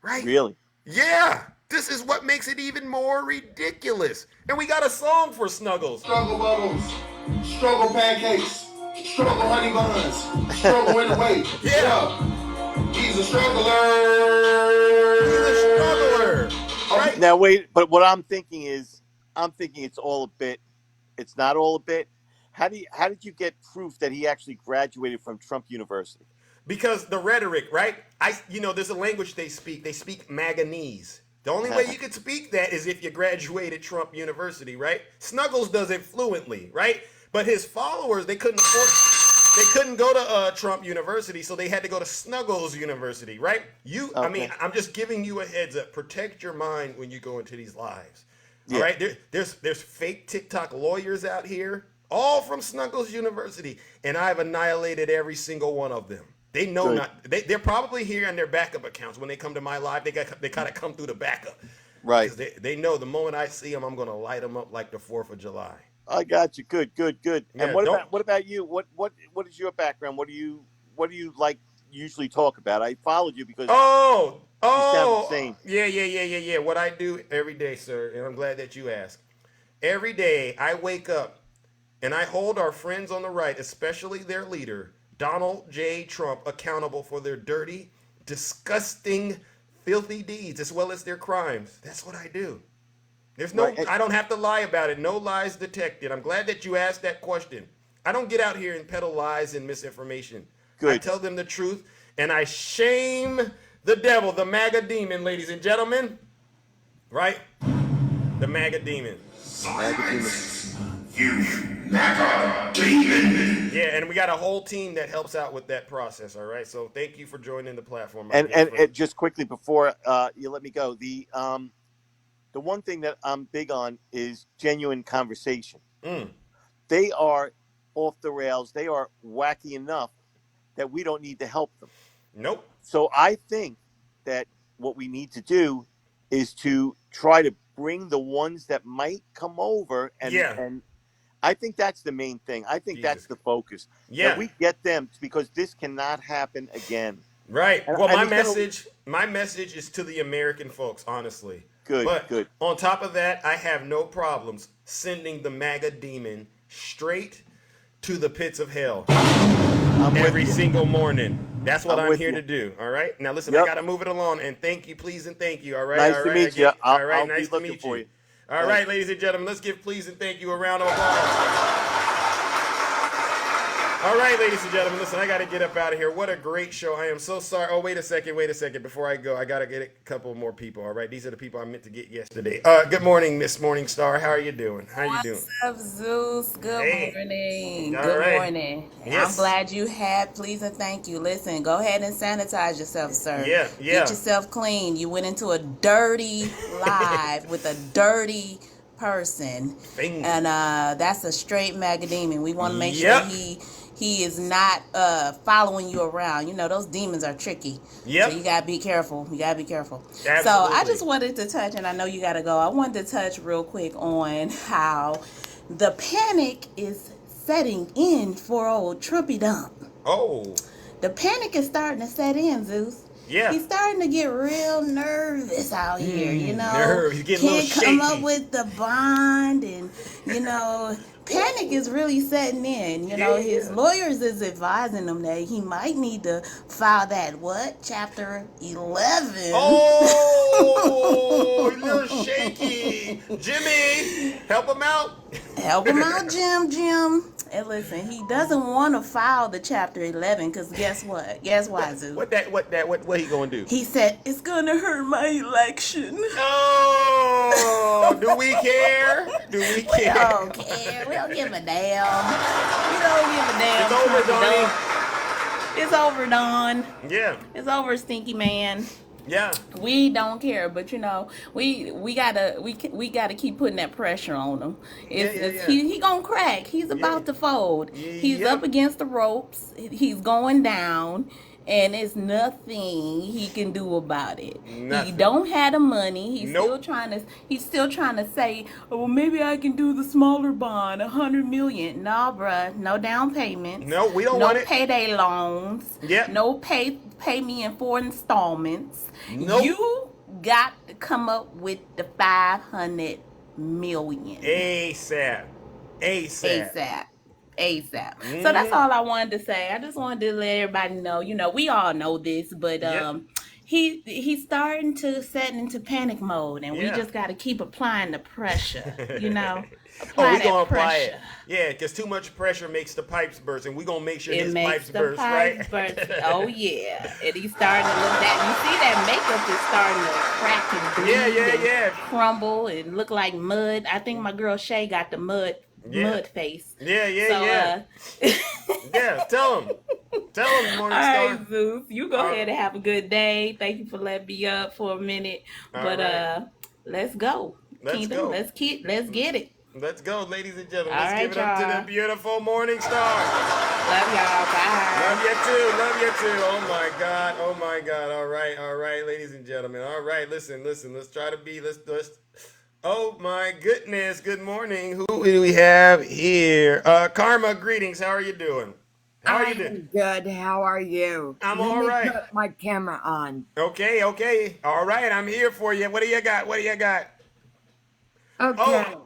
right? Really? Yeah, this is what makes it even more ridiculous. And we got a song for Snuggles. Struggle bubbles, struggle pancakes, struggle honey buns, struggle in the way. Yeah. He's a struggler. Right? Now wait, but what I'm thinking is, it's all a bit. It's not all a bit. How did you get proof that he actually graduated from Trump University? Because the rhetoric, right? There's a language they speak. They speak Maganese. The only way you can speak that is if you graduated Trump University, right? Snuggles does it fluently, right? But his followers, they couldn't go to Trump University, so they had to go to Snuggles University, right? Okay. I'm just giving you a heads up. Protect your mind when you go into these lives. Yeah. All right, there's fake TikTok lawyers out here, all from Snuggles University, and I've annihilated every single one of them. They know they're probably here on their backup accounts. When they come to my live, they kind of come through the backup. Right. They know the moment I see them, I'm going to light them up like the 4th of July. I got you. Good. Yeah, And what about you? What is your background? What do you like usually talk about? I followed you because you sound insane. Yeah. What I do every day, sir, and I'm glad that you asked. Every day I wake up and I hold our friends on the right, especially their leader, Donald J. Trump, accountable for their dirty, disgusting, filthy deeds as well as their crimes. That's what I do. I don't have to lie about it. No lies detected. I'm glad that you asked that question. I don't get out here and peddle lies and misinformation. Good. I tell them the truth, and I shame the devil, the MAGA demon, ladies and gentlemen. Right? The MAGA demon. You MAGA demon. Yeah, and we got a whole team that helps out with that process, all right? So thank you for joining the platform. And just quickly before you let me go, the one thing that I'm big on is genuine conversation. They are off the rails. They are wacky enough that we don't need to help them. Nope. So I think that what we need to do is to try to bring the ones that might come over and I think that's the main thing. I think that's the focus. Yeah. That we get them because this cannot happen again. Right. And, Well, and my he's gonna- message, My message is to the American folks, honestly. Good, But good. on top of that, I have no problems sending the MAGA demon straight to the pits of hell every single morning. That's what I'm with here you. to do. All right. Now listen, I Yep. gotta move it along. And thank you, please, and thank you. All right. Nice All to right. meet you. All right. I'll be Nice to looking meet for you. you. All Thanks. right, ladies and gentlemen, let's give please and thank you a round of applause. All right, ladies and gentlemen, listen, I got to get up out of here. What a great show. I am so sorry. Oh, wait a second. Before I go, I got to get a couple more people. All right, these are the people I meant to get yesterday. Good morning, Miss Morningstar. How are you doing? What's up, Zeus? Good morning. All Good right. morning. Yes. I'm glad you had please and thank you. Listen, go ahead and sanitize yourself, sir. Yeah. Get yourself clean. You went into a dirty live with a dirty person. And that's a straight MAGA demon. We want to make sure he is not following you around. You know, those demons are tricky. Yep. So you gotta be careful. Absolutely. So I just wanted to touch, and I know you gotta go. I wanted to touch real quick on how the panic is setting in for old Trumpy Dump. Oh. The panic is starting to set in, Zeus. Yeah. He's starting to get real nervous out here, you know. Nerve. He's getting a little Can't come shaky. up with the bond, and you know, panic is really setting in. You know, his lawyers is advising him that he might need to file that Chapter 11. Oh, he's a little shaky. Jimmy, help him out. Help him out, Jim. And listen, he doesn't want to file the Chapter 11 because guess what? Guess why, Zoo? What he gonna do? He said it's gonna hurt my election. Oh, do we care? We don't care. We don't give a damn. We don't give a damn. It's over, Donnie. It's over, Don. Yeah. It's over, Stinky Man. Yeah. We don't care, but you know, we gotta keep putting that pressure on him. He gonna crack. He's about to fold. He's up against the ropes. He's going down, and it's nothing he can do about it. He don't have the money. He's still trying to say, oh, well, maybe I can do the smaller bond, $100 million. No, bruh, no down payments. No, we don't want it. No payday loans. Yeah. No pay me in 4 installments. Nope. You got to come up with the $500 million. ASAP. So that's all I wanted to say. I just wanted to let everybody know. You know, we all know this, but he's starting to set into panic mode, and we just got to keep applying the pressure. You know, we gonna apply it. Yeah, because too much pressure makes the pipes burst, and we gonna make sure his pipes burst, right? Oh yeah, and he's starting to look that. You see that makeup is starting to crack and bleed and crumble and look like mud. I think my girl Shay got the mud face. Yeah. Tell him, Morningstar. All right, Zeus, you go ahead and have a good day. Thank you for letting me up for a minute. Let's go, Kingdom. Let's get it. Let's go, ladies and gentlemen. All Let's right, give it up to the beautiful Morningstar. Love y'all. Bye. Love you too. Oh my God. All right, ladies and gentlemen. All right, listen. Let's try to be. Let's. Oh my goodness. Good morning. Who do we have here? Karma. Greetings. How are you doing? I'm good. How are you? I'm Let all me right. Put my camera on. Okay. All right. I'm here for you. What do you got? Okay.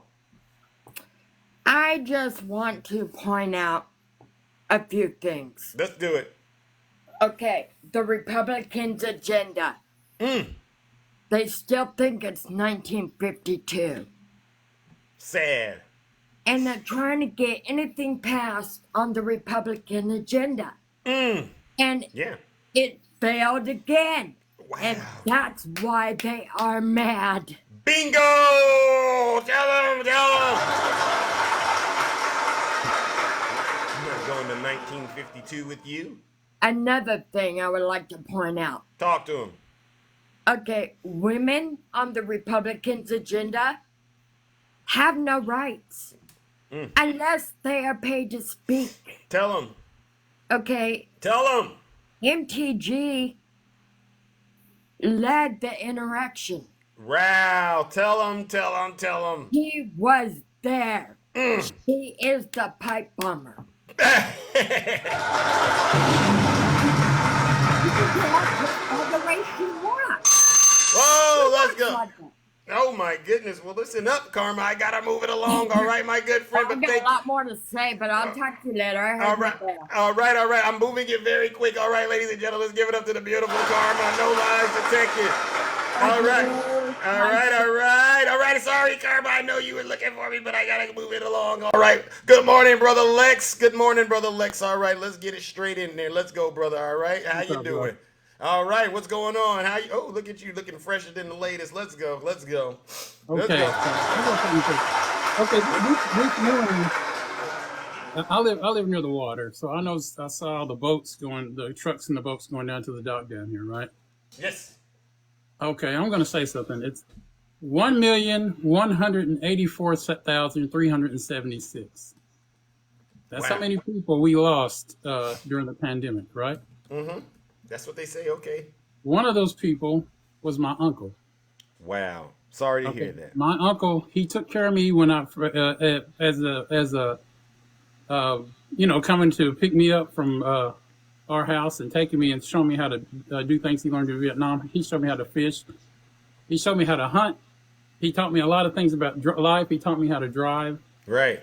I just want to point out a few things. Let's do it. Okay. The Republicans' agenda. They still think it's 1952. Sad. And they're trying to get anything passed on the Republican agenda. And it failed again. Wow. And that's why they are mad. Bingo! Tell them. I'm not going to 1952 with you. Another thing I would like to point out. Talk to him. Okay, women on the Republicans' agenda have no rights unless they are paid to speak. Tell them. Okay. Tell them. MTG led the interaction. Wow. Tell them. He was there. He is the pipe bomber. All the way she wants. let's go. Oh my goodness. Well, listen up, Karma. I gotta move it along. All right, my good friend. I've got a lot more to say, but I'll talk to you later. I heard my bell. All right. I'm moving it very quick. All right, ladies and gentlemen, let's give it up to the beautiful Karma. No lies detected. All right. Sorry, Karma. I know you were looking for me, but I gotta move it along. All right. Good morning, brother Lex. All right, let's get it straight in there. Let's go, brother. All right. How you doing? All right, what's going on? How you? Oh, look at you, looking fresher than the latest. Let's go. Okay. Okay. This morning, I live near the water, so I saw the trucks and the boats going down to the dock down here, right? Yes. Okay, I'm going to say something. It's 1,184,376. That's how many people we lost during the pandemic, right? Mm-hmm. That's what they say. Okay. One of those people was my uncle. Wow. Sorry to hear that. My uncle, he took care of me when coming to pick me up from our house and taking me and showing me how to do things he learned in Vietnam. He showed me how to fish. He showed me how to hunt. He taught me a lot of things about life. He taught me how to drive. Right.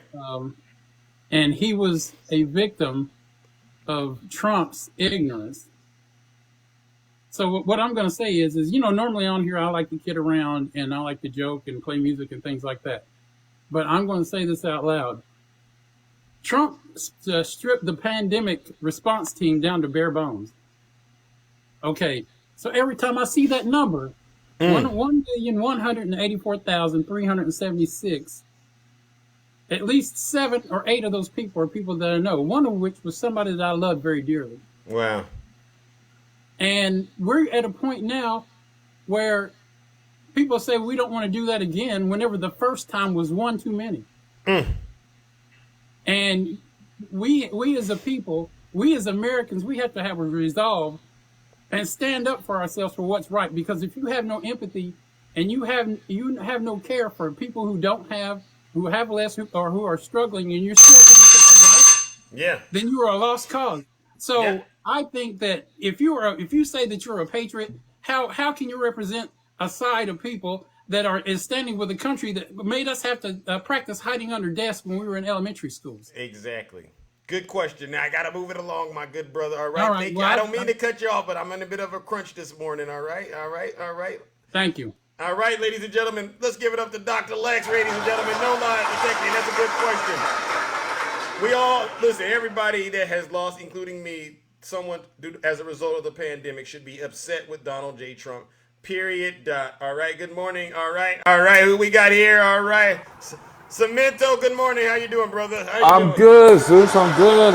And he was a victim of Trump's ignorance. So what I'm going to say is, normally on here I like to kid around and I like to joke and play music and things like that. But I'm going to say this out loud. Trump stripped the pandemic response team down to bare bones. Okay, so every time I see that number, 1,184,376, at least 7 or 8 of those people are people that I know, one of which was somebody that I love very dearly. Wow. And we're at a point now where people say we don't want to do that again whenever the first time was one too many. And we as a people, we as Americans, we have to have a resolve and stand up for ourselves for what's right. Because if you have no empathy and you have no care for people who have less, or who are struggling, and you're still going to take them right, then you are a lost cause. So I think that if you say that you're a patriot, how can you represent a side of people that is standing with a country that made us have to practice hiding under desks when we were in elementary schools? Exactly. Good question. Now I got to move it along, my good brother. All right. Well, I don't mean to cut you off, but I'm in a bit of a crunch this morning. All right. Thank you. All right, ladies and gentlemen, let's give it up to Dr. Lex, ladies and gentlemen. No lies detected. That's a good question. We all, listen, everybody that has lost, including me, someone as a result of the pandemic should be upset with Donald J. Trump. Period. All right. Good morning. All right. Who we got here? All right. Cemento, good morning. How you doing, brother? I'm good, Zeus. I'm good.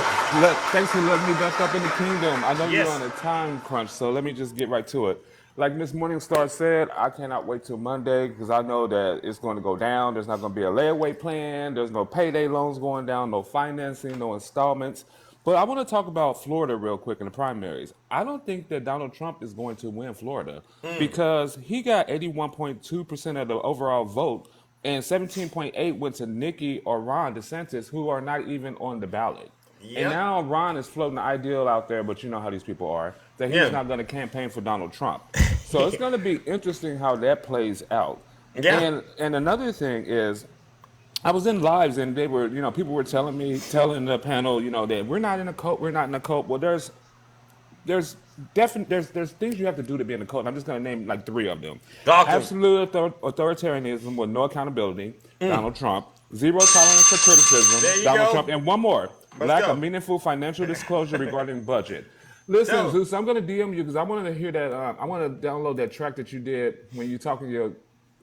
Thanks for letting me back up in the kingdom. I know you're on a time crunch, so let me just get right to it. Like Miss Morningstar said, I cannot wait till Monday because I know that it's going to go down. There's not going to be a layaway plan. There's no payday loans going down, no financing, no installments. But I want to talk about Florida real quick in the primaries. I don't think that Donald Trump is going to win Florida because he got 81.2% of the overall vote, and 17.8 went to Nikki or Ron DeSantis, who are not even on the ballot. And now Ron is floating the ideal out there, but you know how these people are, that he's not going to campaign for Donald Trump. So it's going to be interesting how that plays out. And another thing is, I was in lives and they were, people were telling the panel, that we're not in a cult. Well, there's things you have to do to be in a cult. And I'm just going to name like 3 of them. Absolute authoritarianism with no accountability, Donald Trump. Zero tolerance for criticism, Donald Trump. And one more, lack of meaningful financial disclosure regarding budget. Listen, Zeus, I'm going to DM you because I wanted to hear that. I want to download that track that you did when you talking your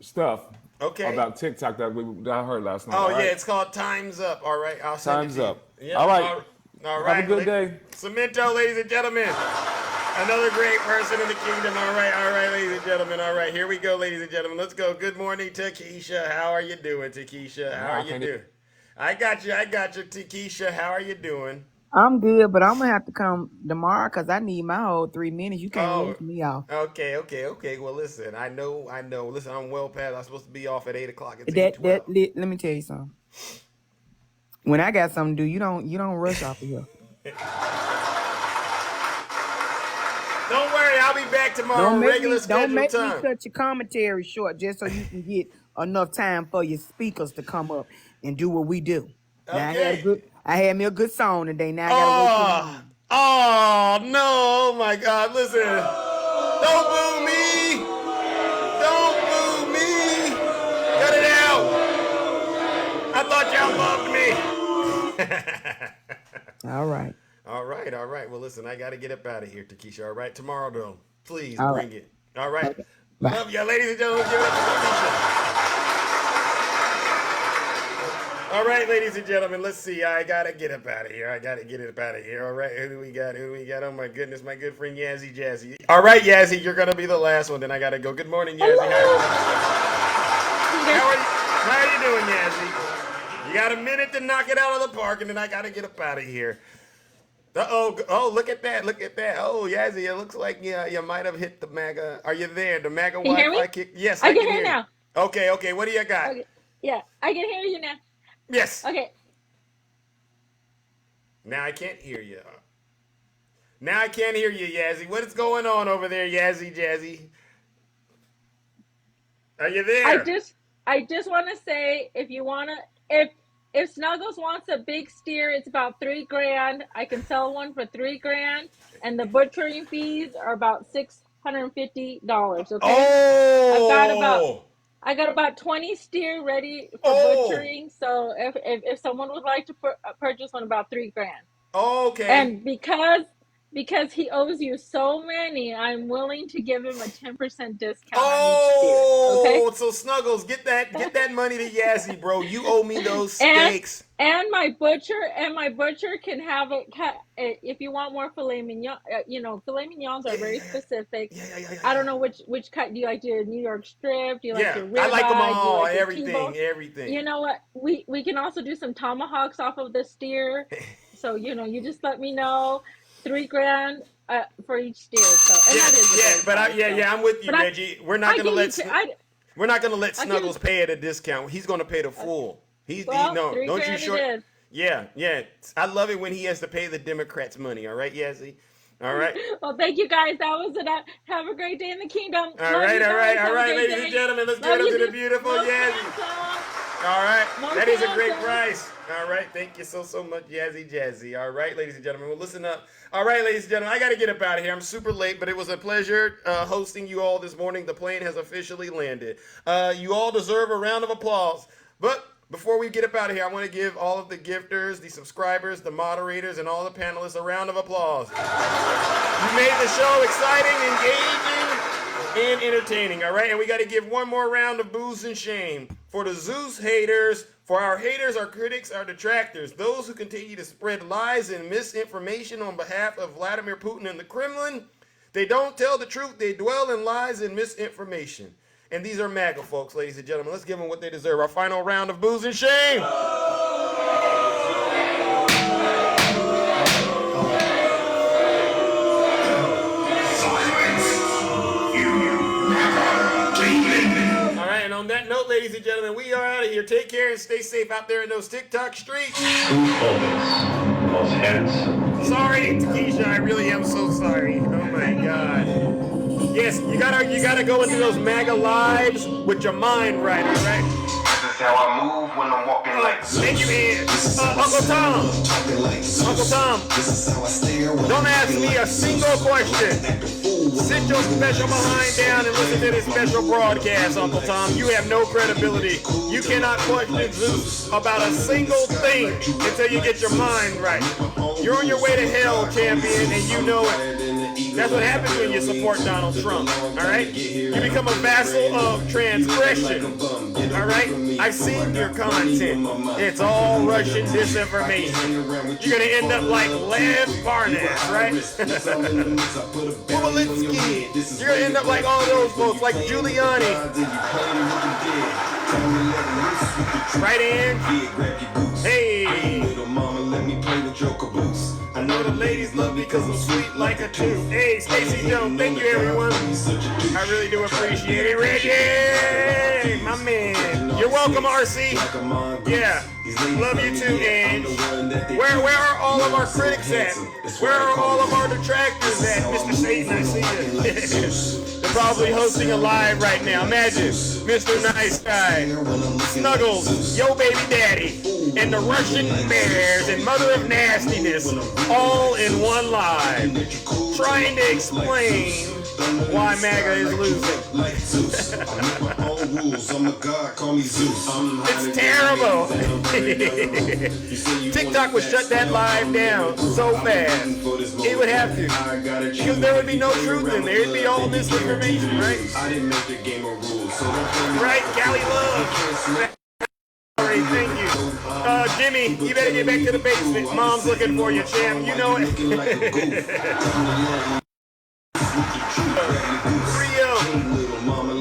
stuff about TikTok that I heard last night. Oh, yeah, it's called Time's Up. All right, I'll send Time's it to Up. you. All right. All right. Have a good day. Cemento, ladies and gentlemen. Another great person in the kingdom. All right, ladies and gentlemen. All right, here we go, ladies and gentlemen. Let's go. Good morning, Takesha. How are you doing, Takesha? How are you doing? I got you, Takesha. How are you doing? I'm good, but I'm gonna have to come tomorrow because I need my whole 3 minutes. You can't leave me off. Okay. Well, listen, I know. Listen, I'm well past. I'm supposed to be off at 8:00. It's let me tell you something. When I got something to do, you don't rush off of here. Don't worry, I'll be back tomorrow, regular scheduled Don't make time. me cut your commentary short just so you can get enough time for your speakers to come up and do what we do. Now I had me a good song today. Now I gotta wait till tomorrow. Oh no! Oh my God! Listen, don't boo me! Don't boo me! Cut it out! I thought y'all loved me. All right. All right. Well, listen, I got to get up out of here, Takesha. All right, tomorrow though, please All bring right. it. All right. Okay. Bye. Love y'all, ladies and gentlemen. Give it up for Takesha. All right, ladies and gentlemen, let's see. I gotta get up out of here. All right, who do we got? Oh my goodness, my good friend Yazzie Jazzy. All right, Yazzie, you're gonna be the last one. Then I gotta go. Good morning, Yazzie. How are you doing, Yazzie? You got a minute to knock it out of the park, and then I gotta get up out of here. Oh, look at that. Oh, Yazzie, it looks like you might have hit the MAGA. Are you there? The MAGA Can you hear Wi-Fi me? kick. Yes, I can can hear you. now. Okay, what do you got? Okay. Yeah, I can hear you now. Yes. Okay. Now I can't hear you. Yazzie. What is going on over there, Yazzie Jazzy? Are you there? I just want to say, if Snuggles wants a big steer, it's about $3,000. I can sell one for $3,000, and the butchering fees are about $650. Okay. Oh. I got about 20 steer ready for butchering. So if someone would like to purchase one, about $3,000. Okay. And because he owes you so many, I'm willing to give him a 10% discount on each steer. Okay. So Snuggles, get that money to Yazzie, bro. You owe me those steaks. And my butcher can have it cut. If you want more filet mignon, filet mignons are very specific. I don't know which cut do you like? Your New York strip? Do you like your ribeye? I like them all. Like everything. You know what? We can also do some tomahawks off of the steer. So you just let me know. $3,000 for each steer. So I'm with you, Reggie. We're not gonna let Snuggles pay at a discount. He's gonna pay the full. Don't you short. Yeah. I love it when he has to pay the Democrats money. All right, Yazzie. All right. Well, thank you guys. That was it. Have a great day in the kingdom. All right, ladies and gentlemen. Let's give it up to the beautiful Yazzie. All right. That is a great price. All right. Thank you so much, Yazzie Jazzy. All right, ladies and gentlemen. Well, listen up. All right, ladies and gentlemen. I got to get up out of here. I'm super late, but it was a pleasure hosting you all this morning. The plane has officially landed. You all deserve a round of applause. But before we get up out of here, I want to give all of the gifters, the subscribers, the moderators, and all the panelists a round of applause. You made the show exciting, engaging, and entertaining, all right? And we got to give one more round of booze and shame for the Zeus haters, for our haters, our critics, our detractors, those who continue to spread lies and misinformation on behalf of Vladimir Putin and the Kremlin. They don't tell the truth. They dwell in lies and misinformation. And these are MAGA folks, ladies and gentlemen. Let's give them what they deserve. Our final round of booze and shame. All right, and on that note, ladies and gentlemen, we are out of here. Take care and stay safe out there in those TikTok streets. Sorry, Takesha, I really am so sorry. Oh my God. Yes, you gotta go into those MAGA lives with your mind right, all right? This is how I move when I'm walking like thank you, man. Uncle Tom, don't ask me a single question. Sit your special behind down and listen to this special broadcast, Uncle Tom. You have no credibility. You cannot question Zeus about a single thing until you get your mind right. You're on your way to hell, champion, and you know it. That's what happens when you support Donald Trump, all right? You become a vassal of transgression, all right? I've seen your content. It's all Russian disinformation. You're going to end up like Lev Parnas, right? Walensky. You're going to end up like all those folks, like Giuliani. Right, Ann? Hey. I know the ladies love me because I'm sweet like a tooth. Hey, Stacey Jones, thank you, everyone. I really do appreciate it. Reggie, my man. You're welcome, RC. Yeah. Love you too, Ange. Where are all of our critics at? Where are all of our detractors at? Mr. Satan, I see you. They're probably hosting a live right now. Imagine Mr. Nice Guy, Snuggles, Yo Baby Daddy, and the Russian Bears and Mother of Nastiness all in one live, trying to explain why MAGA is losing. It's terrible. TikTok would shut that live down so fast. It would have to. Because there would be no truth in there. It'd be all misinformation, right? Right, Cali Love. Alright, thank you. Jimmy, you better get back to the basement. Mom's looking for you, champ. You know it. Rio,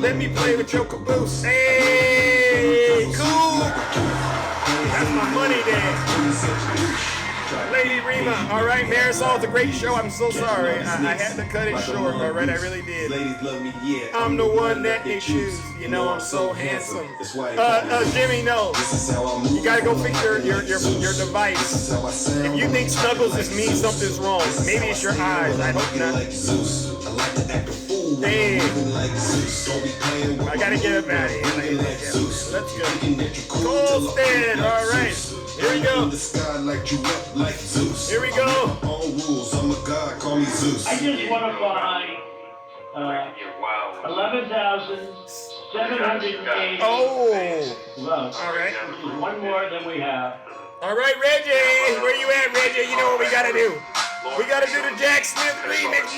let me play with your caboose. Hey, cool. That's my money there. Lady Rima, all right, Marisol's a great show. I'm so sorry. I had to cut it short, all right? I really did. I'm the one that they choose. You know I'm so handsome. Jimmy, no. You gotta go fix your device. If you think Snuggles is me, something's wrong. Maybe it's your eyes. I hope not. Damn. I gotta get up out of here. Let's go. Colston, all right. Here we go. Here we go. I just want to buy 11,780 votes. All right. Which is one more than we have. All right, Reggie. Where you at, Reggie? You know what we gotta do. We gotta do the Jack Smith remix.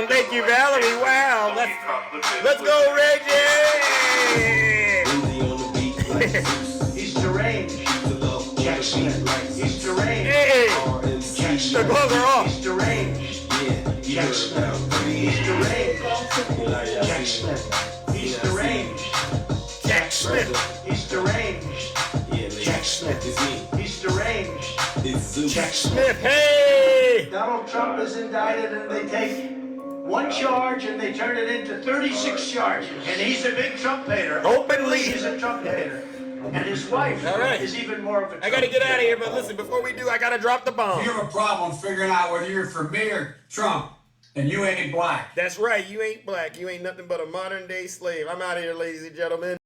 Thank you, Valerie. Wow. Let's go, Reggie. He's deranged. Jack Smith. He's deranged. Hey. The gloves are off. He's deranged. Jack Smith. He's deranged. Jack Smith. He's deranged. Jack Smith. He's deranged. Jack Smith. He's deranged. Jack Smith. Hey! Donald Trump is indicted and they take one charge and they turn it into 36 charges. And he's a big Trump hater. Openly. He's a Trump hater. And his wife is even more of a Trump I gotta get out of here, but listen, before we do, I gotta drop the bomb. You have a problem figuring out whether you're for me or Trump, and you ain't black. That's right, you ain't black. You ain't nothing but a modern day slave. I'm out of here, ladies and gentlemen.